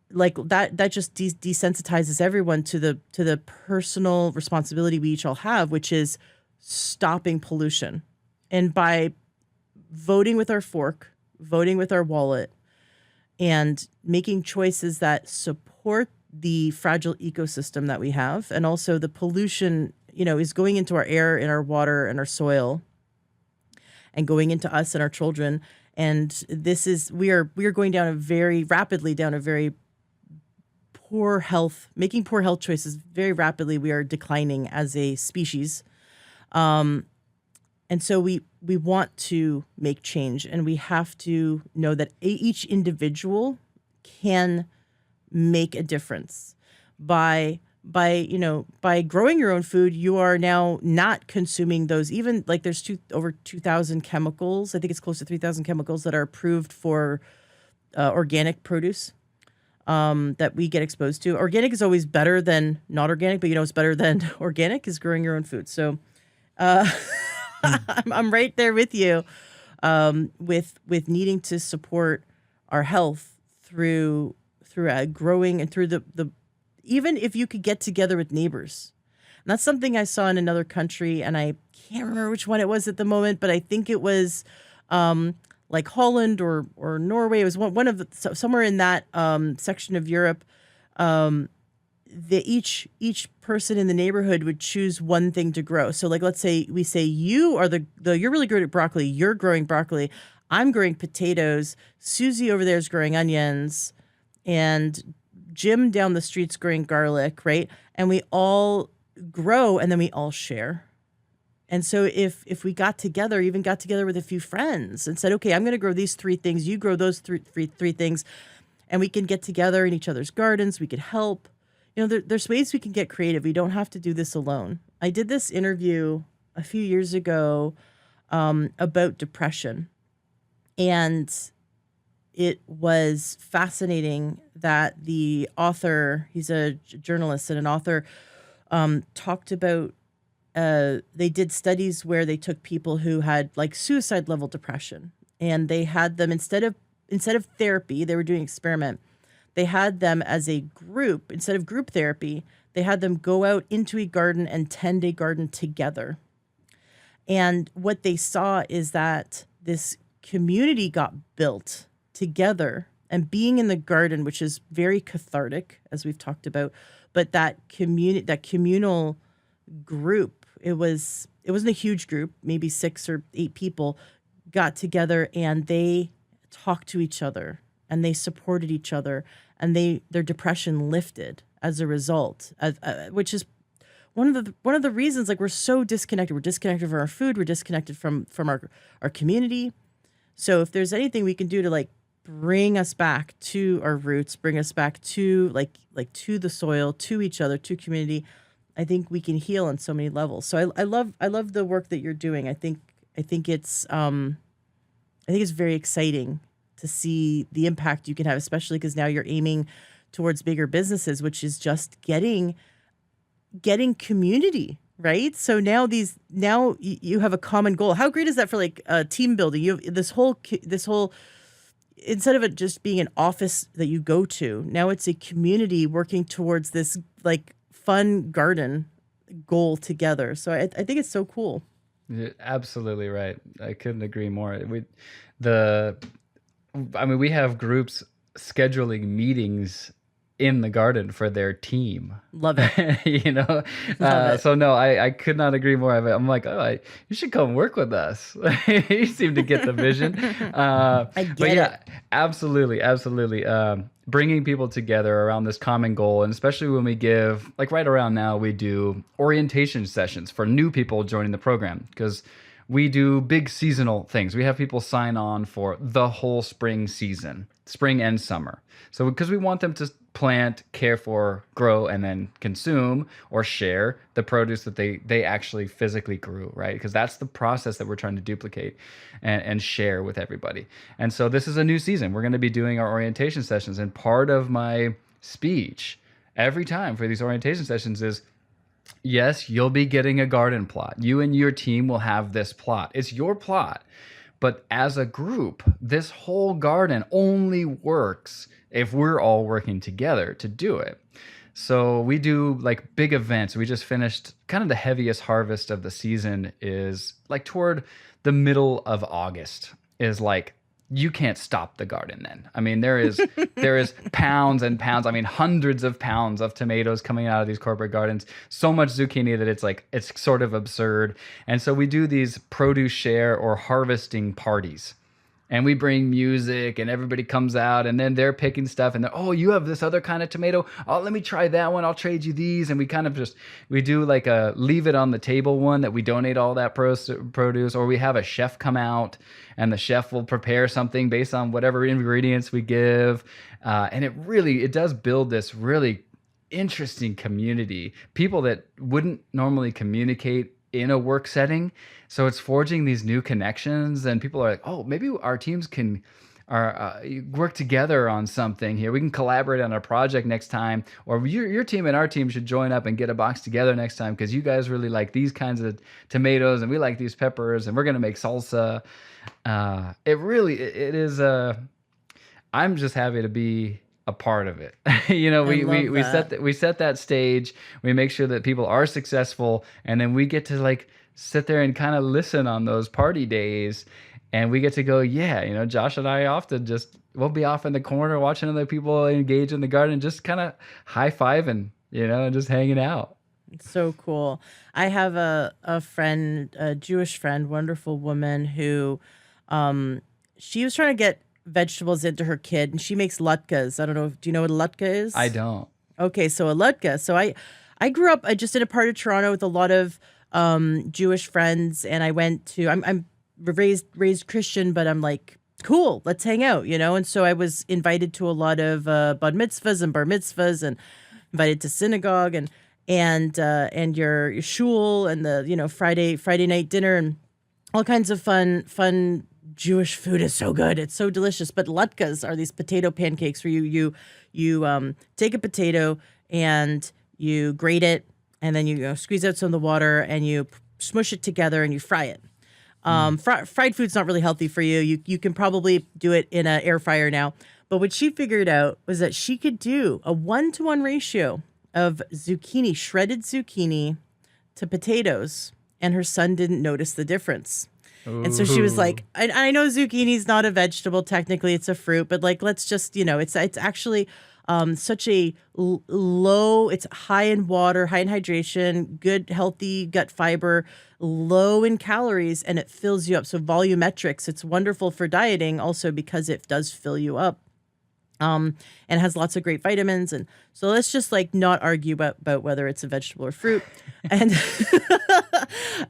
like that just desensitizes everyone to the personal responsibility we each all have, which is stopping pollution. And by voting with our fork, voting with our wallet, and making choices that support the fragile ecosystem that we have, and also the pollution, is going into our air and our water and our soil, and going into us and our children. And this is, we are going down a very rapidly down a very making poor health choices very rapidly. We are declining as a species. And so we want to make change, and we have to know that each individual can make a difference by growing your own food. You are now not consuming those, even like there's over 2,000 chemicals. I think it's close to 3,000 chemicals that are approved for organic produce that we get exposed to. Organic is always better than not organic, but it's better than organic is growing your own food. So I'm right there with you, with needing to support our health through growing, and through the even if you could get together with neighbors. And that's something I saw in another country, and I can't remember which one it was at the moment, but I think it was like Holland or Norway. It was one of somewhere in that section of Europe. Each person in the neighborhood would choose one thing to grow. So like, let's say we say you are you're really good at broccoli. You're growing broccoli. I'm growing potatoes. Susie over there is growing onions, and Jim down the street's growing garlic, right? And we all grow, and then we all share. And so if we got together, even got together with a few friends and said, okay, I'm going to grow these three things, you grow those three things, and we can get together in each other's gardens, we could help. There's ways we can get creative. We don't have to do this alone. I did this interview a few years ago about depression, and it was fascinating that the author, he's a journalist and an author, talked about, they did studies where they took people who had like suicide level depression, and they had them, instead of therapy, they were doing an experiment. They had them as a group, instead of group therapy, they had them go out into a garden and tend a garden together. And what they saw is that this community got built together, and being in the garden, which is very cathartic, as we've talked about, but that communal group, it wasn't a huge group, maybe 6 or 8 people got together, and they talked to each other, and they supported each other, and their depression lifted as a result, which is one of the reasons, like, we're so disconnected. We're disconnected from our food. We're disconnected from our community. So if there's anything we can do to like bring us back to our roots, bring us back to like to the soil, to each other, to community, I think we can heal on so many levels. So I love the work that you're doing. I think it's very exciting to see the impact you can have, especially because now you're aiming towards bigger businesses, which is just getting community, right? So now you have a common goal. How great is that for like team building? You have this whole instead of it just being an office that you go to, now it's a community working towards this like fun garden goal together. So I think it's so cool. You're absolutely right. I couldn't agree more. We have groups scheduling meetings in the garden for their team. Love it. Love it. So no, I could not agree more. I'm like, you should come work with us. You seem to get the vision. I get but yeah, it. absolutely. bringing people together around this common goal. And especially when we give, like right around now, we do orientation sessions for new people joining the program, because we do big seasonal things. We have people sign on for the whole spring season, spring and summer. So because we want them to plant, care for, grow, and then consume or share the produce that they actually physically grew, right? Because that's the process that we're trying to duplicate and share with everybody. And so this is a new season. We're going to be doing our orientation sessions. And part of my speech every time for these orientation sessions is, yes, you'll be getting a garden plot. You and your team will have this plot. It's your plot. But as a group, this whole garden only works if we're all working together to do it. So we do like big events. We just finished kind of the heaviest harvest of the season is like toward the middle of August, is like you can't stop the garden then. I mean, there is pounds and pounds, I mean hundreds of pounds of tomatoes coming out of these corporate gardens, so much zucchini that it's sort of absurd. And so we do these produce share or harvesting parties. And we bring music and everybody comes out and then they're picking stuff and they're, oh, you have this other kind of tomato. Oh, let me try that one. I'll trade you these. And we kind of we do like a leave it on the table one that we donate all that produce, or we have a chef come out and the chef will prepare something based on whatever ingredients we give. And it does build this really interesting community, people that wouldn't normally communicate in a work setting. So it's forging these new connections, and people are like, oh, maybe our teams can work together on something here. We can collaborate on a project next time, or your team and our team should join up and get a box together next time because you guys really like these kinds of tomatoes and we like these peppers and we're going to make salsa. It is I'm just happy to be a part of it. We set that stage. We make sure that people are successful, and then we get to like sit there and kind of listen on those party days, and we get to go, yeah, Josh and I often we'll be off in the corner watching other people engage in the garden, just kind of high-fiving, and just hanging out. It's so cool. I have a friend, a Jewish friend, wonderful woman who she was trying to get vegetables into her kid, and she makes latkes. I don't know. Do you know what a latka is? I don't. Okay, so a latka. So I grew up just in a part of Toronto with a lot of Jewish friends, and I went to I'm raised Christian, but I'm like, cool, let's hang out, And so I was invited to a lot of bad mitzvahs and bar mitzvahs, and invited to synagogue and your shul and the Friday night dinner and all kinds of fun. Jewish food is so good. It's so delicious. But latkes are these potato pancakes where you take a potato and you grate it, and then you squeeze out some of the water and you smush it together and you fry it. Fried food's not really healthy for you. You can probably do it in an air fryer now. But what she figured out was that she could do a 1-to-1 ratio of shredded zucchini to potatoes, and her son didn't notice the difference. And so she was like, I know zucchini's not a vegetable, technically it's a fruit, but like, let's just, it's actually such a low, it's high in water, high in hydration, good, healthy gut fiber, low in calories, and it fills you up. So volumetrics, it's wonderful for dieting also because it does fill you up. And has lots of great vitamins. And so let's just like not argue about whether it's a vegetable or fruit. And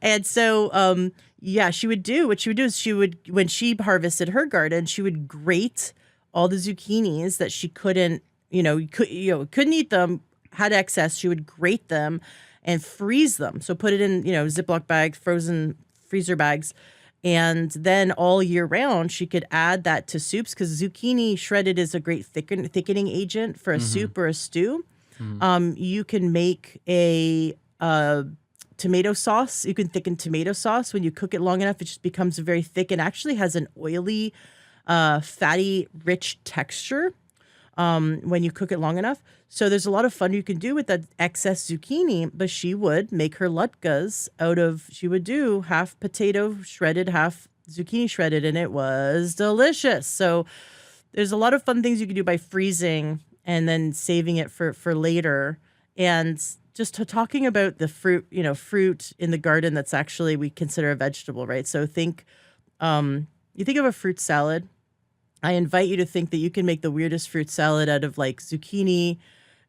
and so yeah, she would do is when she harvested her garden, she would grate all the zucchinis that she couldn't eat them, had excess. She would grate them and freeze them. So put it in Ziploc bags, frozen freezer bags. And then all year round, she could add that to soups because zucchini shredded is a great thickening agent for a soup or a stew. You can make a tomato sauce. You can thicken tomato sauce. When you cook it long enough, it just becomes very thick and actually has an oily, fatty, rich texture when you cook it long enough. So there's a lot of fun you can do with that excess zucchini, but she would make her latkes she would do half potato shredded, half zucchini shredded, and it was delicious. So there's a lot of fun things you can do by freezing and then saving it for later. And just talking about the fruit in the garden that's actually we consider a vegetable, right? So you think of a fruit salad. I invite you to think that you can make the weirdest fruit salad out of like zucchini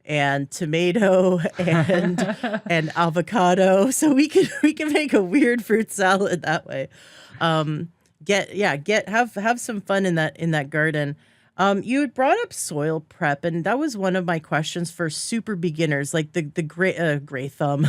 and tomato and avocado. So we can make a weird fruit salad that way. Get yeah, get have some fun in that garden. You had brought up soil prep, and that was one of my questions for super beginners, like the gray thumb.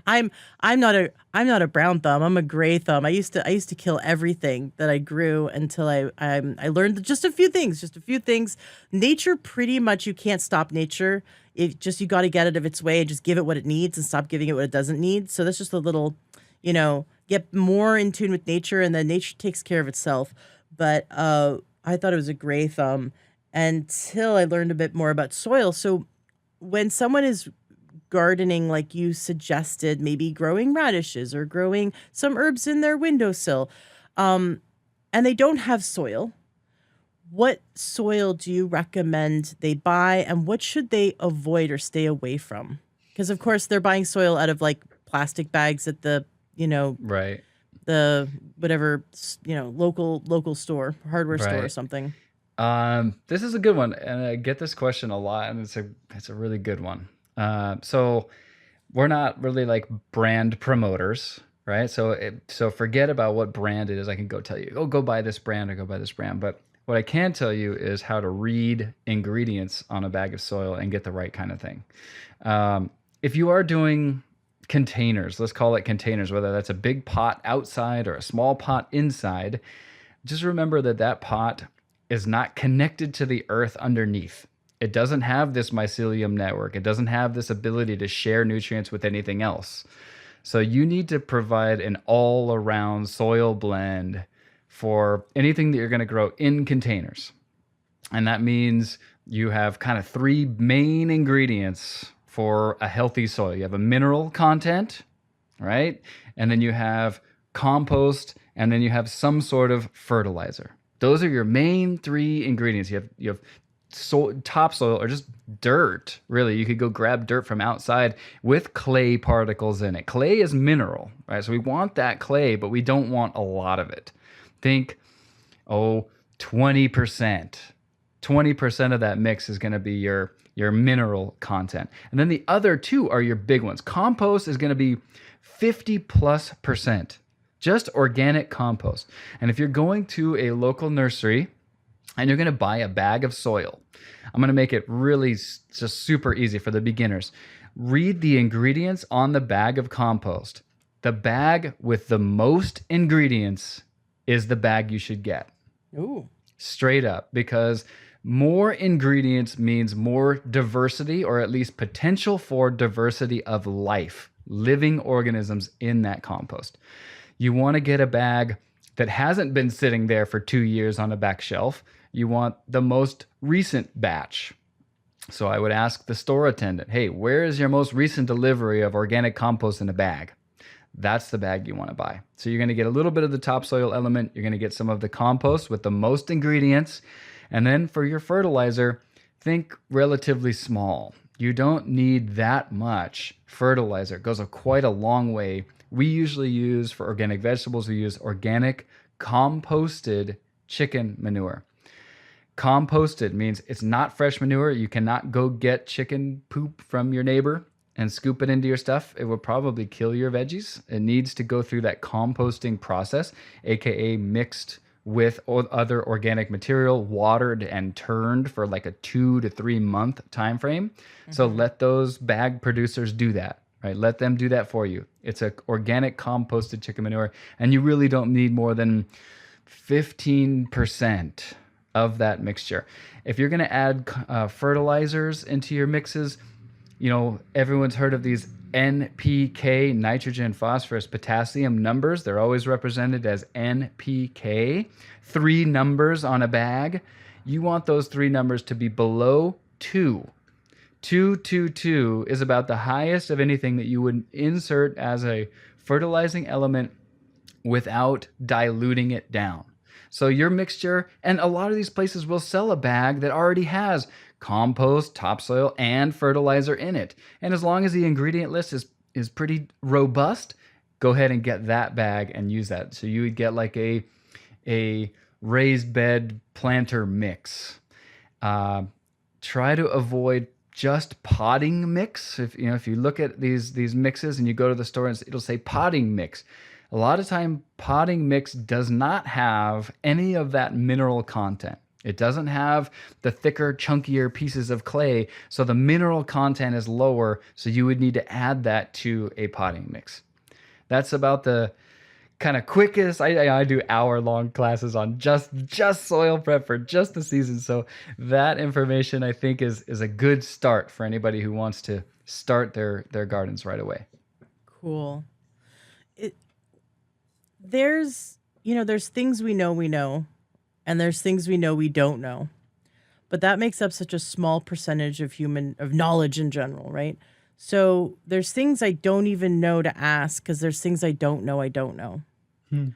I'm I'm not a brown thumb. I'm a gray thumb. I used to kill everything that I grew until I learned just a few things, just a few things. Nature, pretty much, you can't stop nature. It just, you got to get it of its way and just give it what it needs and stop giving it what it doesn't need. So that's just a little, get more in tune with nature, and then nature takes care of itself. But I thought it was a gray thumb until I learned a bit more about soil. So when someone is gardening, like you suggested, maybe growing radishes or growing some herbs in their windowsill, and they don't have soil, what soil do you recommend they buy, and what should they avoid or stay away from? Because of course they're buying soil out of like plastic bags at the, Right. the whatever, local store, hardware store or Right. something. This is a good one, and I get this question a lot, and it's a really good one. So we're not really like brand promoters, right? So forget about what brand it is. I can go tell you, oh, go buy this brand or go buy this brand. But what I can tell you is how to read ingredients on a bag of soil and get the right kind of thing. If you are doing containers, let's call it containers, whether that's a big pot outside or a small pot inside, just remember that that pot is not connected to the earth underneath. It doesn't have this mycelium network. It doesn't have this ability to share nutrients with anything else. So you need to provide an all around soil blend for anything that you're going to grow in containers. And that means you have kind of three main ingredients for a healthy soil. You have a mineral content, right? And then you have compost, and then you have some sort of fertilizer. Those are your main three ingredients. You have topsoil or just dirt. Really, you could go grab dirt from outside with clay particles in it. Clay is mineral, right? So we want that clay, but we don't want a lot of it. Think, oh, 20%. 20% of that mix is going to be your mineral content. And then the other two are your big ones. Compost is going to be 50+%, just organic compost. And if you're going to a local nursery and you're going to buy a bag of soil, I'm going to make it really just super easy for the beginners. Read the ingredients on the bag of compost. The bag with the most ingredients is the bag you should get. Ooh. Straight up, because more ingredients means more diversity, or at least potential for diversity of life, living organisms in that compost. You want to get a bag that hasn't been sitting there for 2 years on a back shelf. You want the most recent batch. So I would ask the store attendant, hey, where is your most recent delivery of organic compost in a bag? That's the bag you want to buy. So you're going to get a little bit of the topsoil element. You're going to get some of the compost with the most ingredients. And then for your fertilizer, think relatively small. You don't need that much fertilizer. It goes quite a long way. We usually use, for organic vegetables, we use organic composted chicken manure. Composted means it's not fresh manure. You cannot go get chicken poop from your neighbor and scoop it into your stuff. It will probably kill your veggies. It needs to go through that composting process, aka mixed with other organic material, watered and turned for like a 2 to 3 month time frame. So let those bag producers do that, right? Let them do that for you. It's an organic composted chicken manure, and you really don't need more than 15% of that mixture. If you're going to add fertilizers into your mixes, everyone's heard of these NPK, nitrogen, phosphorus, potassium numbers. They're always represented as NPK, 3 numbers on a bag. You want those 3 numbers to be below 2. 222 is about the highest of anything that you would insert as a fertilizing element without diluting it down. So your mixture, and a lot of these places will sell a bag that already has compost, topsoil, and fertilizer in it. And as long as the ingredient list is pretty robust, go ahead and get that bag and use that. So you would get like a raised bed planter mix. Uh, Try to avoid just potting mix. If you look at these mixes and you go to the store and it'll say potting mix, a lot of time potting mix does not have any of that mineral content. It doesn't have the thicker, chunkier pieces of clay, so the mineral content is lower, so you would need to add that to a potting mix. That's about the kind of quickest. I do hour-long classes on just soil prep for just the season, so that information I think is a good start for anybody who wants to start their gardens right away. Cool. It there's there's things we know, and there's things we don't know. But that makes up such a small percentage of knowledge in general, right? So there's things I don't even know to ask because there's things I don't know. Hmm.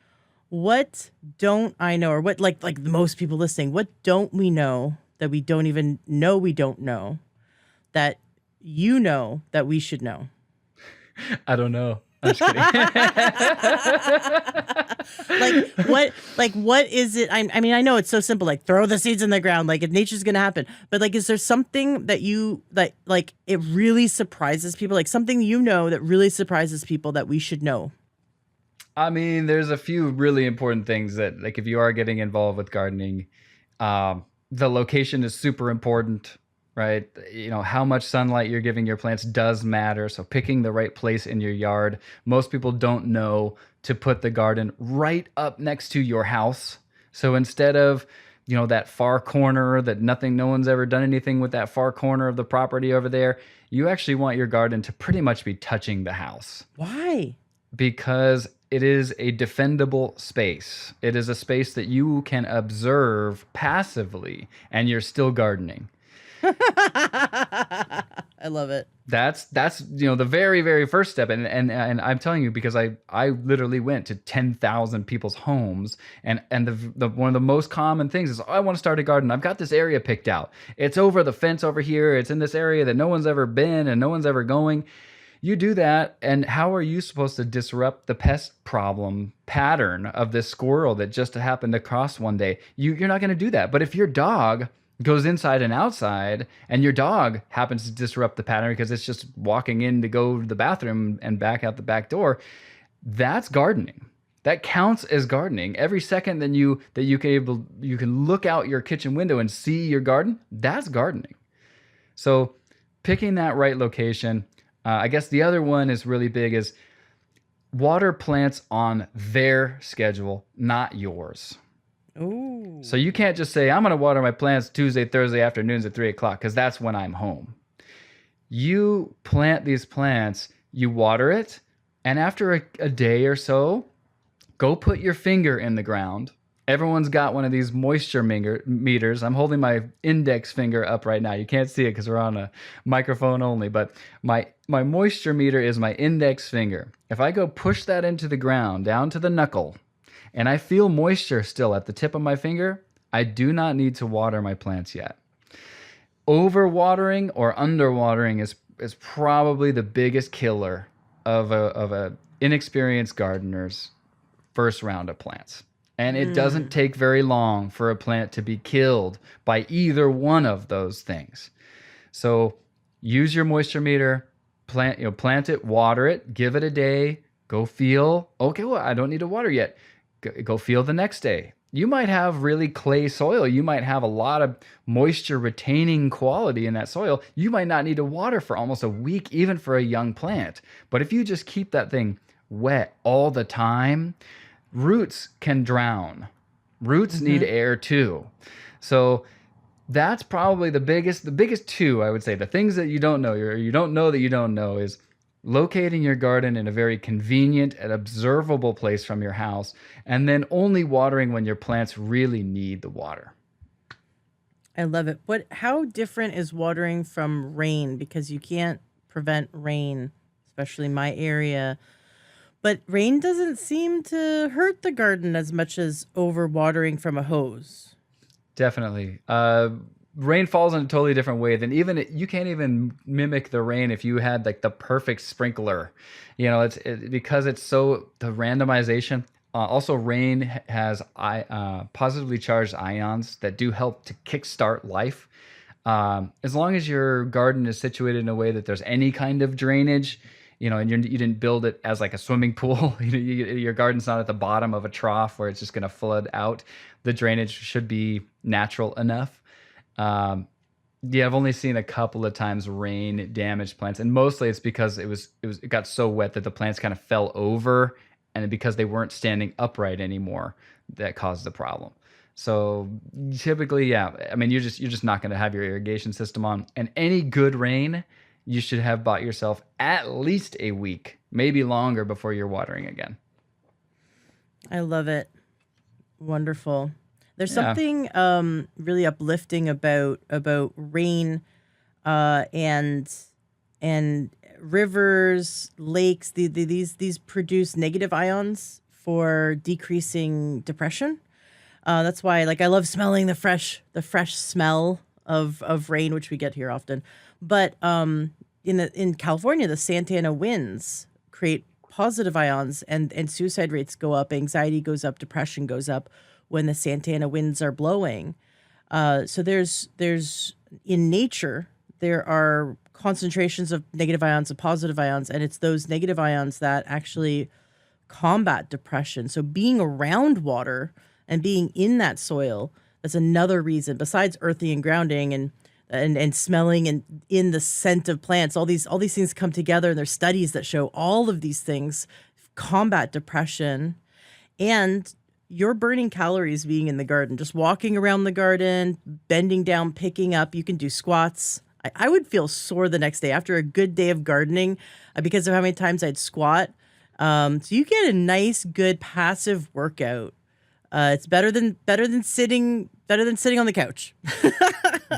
What don't I know, or what, like most people listening, what don't we know that we don't even know we don't know that that we should know? I don't know. I'm just kidding. What is it? I mean, I know it's so simple, like throw the seeds in the ground, like if nature's gonna happen. But like, is there something that like it really surprises people? Like something that really surprises people that we should know? I mean, there's a few really important things that, like, if you are getting involved with gardening, the location is super important, right? How much sunlight you're giving your plants does matter. So picking the right place in your yard. Most people don't know to put the garden right up next to your house. So instead of, that far corner that no one's ever done anything with that far corner of the property over there, you actually want your garden to pretty much be touching the house. Why? Because it is a defendable space. It is a space that you can observe passively and you're still gardening. I love it. That's the very, very first step. And I'm telling you, because I literally went to 10,000 people's homes, and the one of the most common things is, oh, I want to start a garden. I've got this area picked out. It's over the fence over here. It's in this area that no one's ever been and no one's ever going. You do that, and how are you supposed to disrupt the pest problem pattern of this squirrel that just happened to cross one day? You're not going to do that. But if your dog goes inside and outside, and your dog happens to disrupt the pattern because it's just walking in to go to the bathroom and back out the back door, that's gardening. That counts as gardening. Every second that you can look out your kitchen window and see your garden, that's gardening. So picking that right location. I guess the other one is really big is water plants on their schedule, not yours. Ooh. So you can't just say, I'm going to water my plants Tuesday, Thursday afternoons at 3 o'clock, because that's when I'm home. You plant these plants, you water it, and after a day or so, go put your finger in the ground. Everyone's got one of these moisture meters. I'm holding my index finger up right now. You can't see it because we're on a microphone only, but my moisture meter is my index finger. If I go push that into the ground, down to the knuckle, and I feel moisture still at the tip of my finger, I do not need to water my plants yet. Overwatering or underwatering is probably the biggest killer of a inexperienced gardener's first round of plants. And it doesn't take very long for a plant to be killed by either one of those things. So use your moisture meter, plant it, water it, give it a day, go feel, okay, well, I don't need to water yet. Go feel the next day. You might have really clay soil. You might have a lot of moisture retaining quality in that soil. You might not need to water for almost a week, even for a young plant. But if you just keep that thing wet all the time, roots can drown. Roots need air too. So that's probably the biggest two, I would say. The things that you don't know, or you don't know that you don't know, is locating your garden in a very convenient and observable place from your house, and then only watering when your plants really need the water. I love it. How different is watering from rain? Because you can't prevent rain, especially in my area. But rain doesn't seem to hurt the garden as much as overwatering from a hose. Definitely. Rain falls in a totally different way than you can't even mimic the rain if you had like the perfect sprinkler. Because it's so the randomization. Also, rain has positively charged ions that do help to kickstart life. As long as your garden is situated in a way that there's any kind of drainage, and you didn't build it as like a swimming pool. Your garden's not at the bottom of a trough where it's just going to flood out. The drainage should be natural enough. Um, yeah, I've only seen a couple of times rain damage plants, and mostly it's because it got so wet that the plants kind of fell over, and because they weren't standing upright anymore, that caused the problem. So typically, yeah, I mean you're just not going to have your irrigation system on, and any good rain, you should have bought yourself at least a week, maybe longer before you're watering again. I love it. Wonderful. There's Yeah. something really uplifting about rain and rivers, lakes. These produce negative ions for decreasing depression. That's why, like, I love smelling the fresh smell of rain, which we get here often. But in California, the Santana winds create positive ions, and suicide rates go up, anxiety goes up, depression goes up when the Santana winds are blowing. So there's in nature there are concentrations of negative ions and positive ions, and it's those negative ions that actually combat depression. So being around water and being in that soil, that's another reason besides earthy and grounding and smelling and in the scent of plants. All these things come together, and there's studies that show all of these things combat depression. And you're burning calories being in the garden, just walking around the garden, bending down, picking up. You can do squats. I would feel sore the next day after a good day of gardening because of how many times I'd squat. So you get a nice, good passive workout. It's better than sitting on the couch.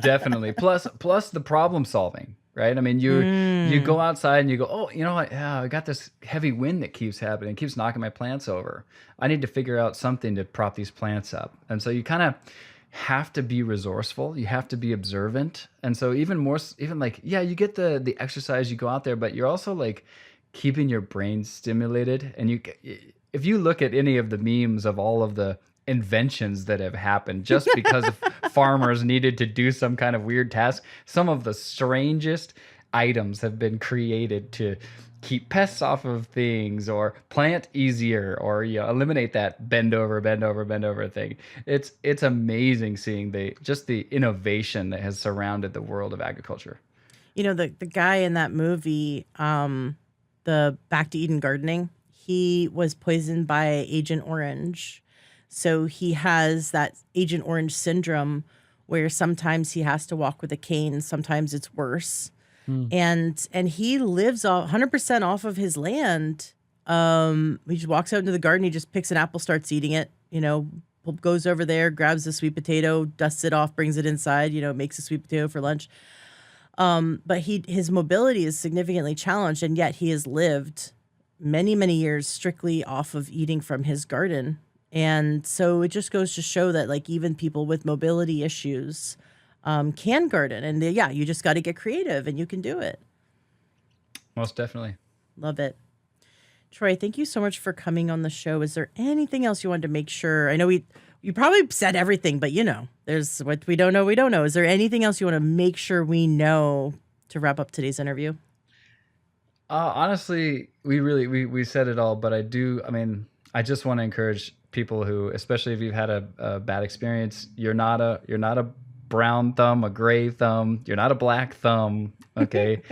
Definitely. Plus the problem solving, right? I mean, you go outside and you go, oh, you know what? Yeah, I got this heavy wind that keeps happening, it keeps knocking my plants over. I need to figure out something to prop these plants up. And so you kind of have to be resourceful. You have to be observant. And so even like, yeah, you get the exercise, you go out there, but you're also like keeping your brain stimulated. And if you look at any of the memes of all of the inventions that have happened just because of farmers needed to do some kind of weird task, some of the strangest items have been created to keep pests off of things or plant easier or eliminate that bend over thing. It's amazing seeing the innovation that has surrounded the world of agriculture. The guy in that movie, the Back to Eden Gardening, he was poisoned by Agent Orange. So he has that Agent Orange syndrome where sometimes he has to walk with a cane, sometimes it's worse. Hmm. And he lives 100% off of his land. He just walks out into the garden, he just picks an apple, starts eating it, goes over there, grabs the sweet potato, dusts it off, brings it inside, makes a sweet potato for lunch. But his mobility is significantly challenged, and yet he has lived many, many years strictly off of eating from his garden. And so it just goes to show that, like, even people with mobility issues can garden. And yeah, you just got to get creative and you can do it. Most definitely. Love it. Troy, thank you so much for coming on the show. Is there anything else you wanted to make sure? I know you probably said everything, but there's what we don't know, we don't know. Is there anything else you want to make sure we know to wrap up today's interview? Honestly, we said it all, but I just want to encourage people who, especially if you've had a bad experience, you're not a brown thumb, a gray thumb, you're not a black thumb. Okay.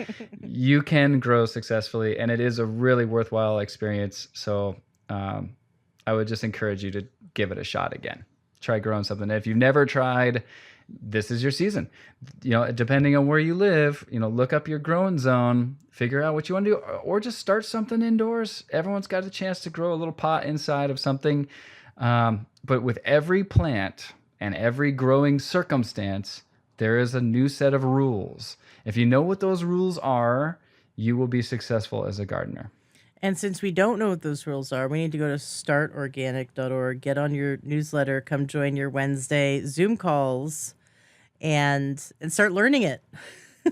You can grow successfully, and it is a really worthwhile experience. So I would just encourage you to give it a shot again. Try growing something. If you've never tried, this is your season. Depending on where you live, look up your growing zone, figure out what you want to do, or just start something indoors. Everyone's got a chance to grow a little pot inside of something. But with every plant and every growing circumstance, there is a new set of rules. If you know what those rules are, you will be successful as a gardener. And since we don't know what those rules are, we need to go to startorganic.org, get on your newsletter, come join your Wednesday Zoom calls, and start learning it.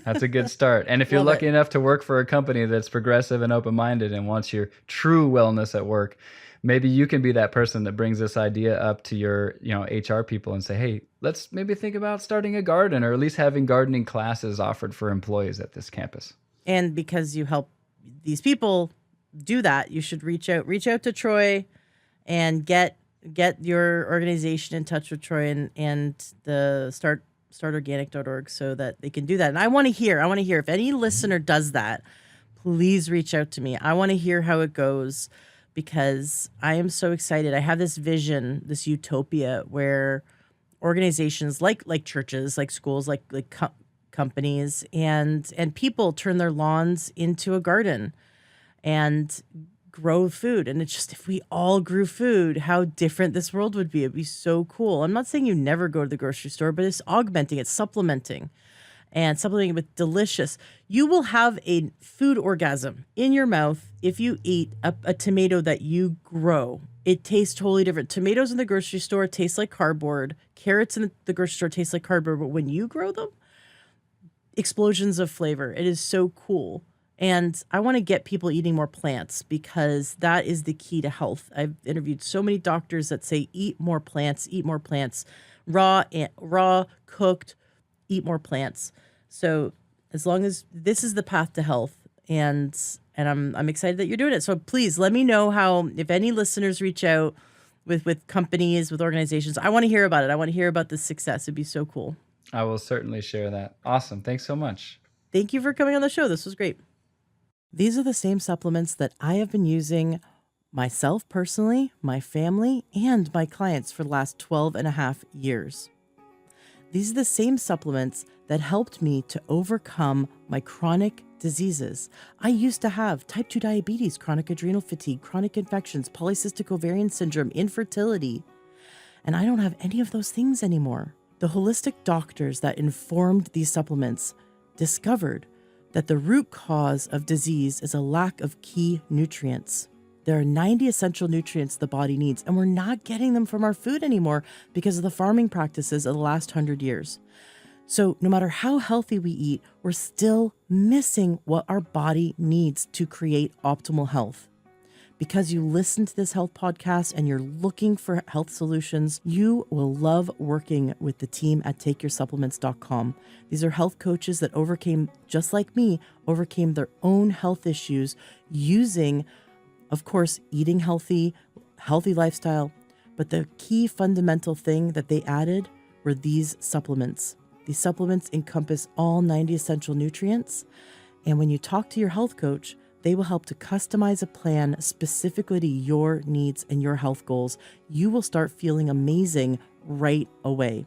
That's a good start. And if you're Love lucky it. enough to work for a company that's progressive and open-minded and wants your true wellness at work, maybe you can be that person that brings this idea up to your, HR people and say, hey, let's maybe think about starting a garden or at least having gardening classes offered for employees at this campus. And because you help these people do that, you should reach out to Troy and get your organization in touch with Troy and the startorganic.org so that they can do that. And I want to hear if any listener does that, please reach out to me. I want to hear how it goes because I am so excited. I have this vision, this utopia where organizations like churches, like schools, like companies and people turn their lawns into a garden and grow food. And it's just, if we all grew food, how different this world would be. It'd be so cool. I'm not saying you never go to the grocery store, but it's augmenting, it's supplementing and supplementing with delicious. You will have a food orgasm in your mouth if you eat a tomato that you grow. It tastes totally different. Tomatoes in the grocery store taste like cardboard. Carrots in the grocery store taste like cardboard. But when you grow them, explosions of flavor. It is so cool. And I want to get people eating more plants because that is the key to health. I've interviewed so many doctors that say eat more plants, raw, cooked, eat more plants. So as long as this is the path to health, and I'm excited that you're doing it. So please let me know how, if any listeners reach out with companies, with organizations, I want to hear about it. I want to hear about the success. It'd be so cool. I will certainly share that. Awesome. Thanks so much. Thank you for coming on the show. This was great. These are the same supplements that I have been using myself personally, my family, and my clients for the last 12 and a half years. These are the same supplements that helped me to overcome my chronic diseases. I used to have type 2 diabetes, chronic adrenal fatigue, chronic infections, polycystic ovarian syndrome, infertility, and I don't have any of those things anymore. The holistic doctors that informed these supplements discovered that the root cause of disease is a lack of key nutrients. There are 90 essential nutrients the body needs, and we're not getting them from our food anymore because of the farming practices of the last 100 years. So no matter how healthy we eat, we're still missing what our body needs to create optimal health. Because you listen to this health podcast and you're looking for health solutions, you will love working with the team at takeyoursupplements.com. These are health coaches that just like me, overcame their own health issues using, of course, eating healthy lifestyle. But the key fundamental thing that they added were these supplements. These supplements encompass all 90 essential nutrients. And when you talk to your health coach, they will help to customize a plan specifically to your needs and your health goals. You will start feeling amazing right away.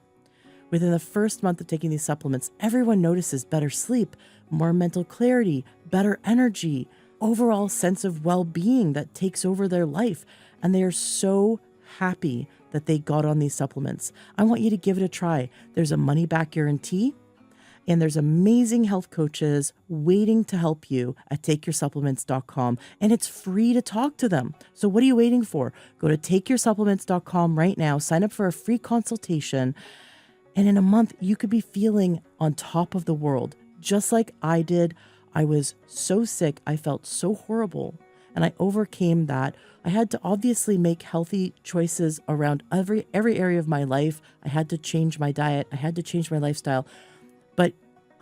Within the first month of taking these supplements, everyone notices better sleep, more mental clarity, better energy, overall sense of well-being that takes over their life. And they are so happy that they got on these supplements. I want you to give it a try. There's a money-back guarantee. And there's amazing health coaches waiting to help you at takeyoursupplements.com. And it's free to talk to them. So what are you waiting for? Go to takeyoursupplements.com right now. Sign up for a free consultation. And in a month, you could be feeling on top of the world, just like I did. I was so sick. I felt so horrible. And I overcame that. I had to obviously make healthy choices around every area of my life. I had to change my diet. I had to change my lifestyle. But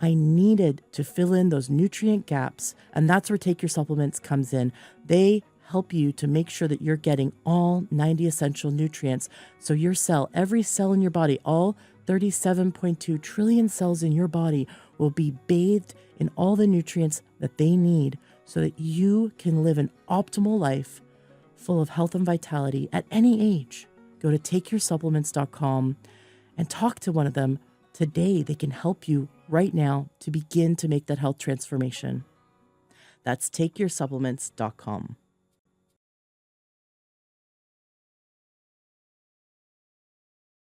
I needed to fill in those nutrient gaps, and that's where Take Your Supplements comes in. They help you to make sure that you're getting all 90 essential nutrients. So your cell, every cell in your body, all 37.2 trillion cells in your body will be bathed in all the nutrients that they need so that you can live an optimal life full of health and vitality at any age. Go to takeyoursupplements.com and talk to one of them. Today, they can help you right now to begin to make that health transformation. That's takeyoursupplements.com.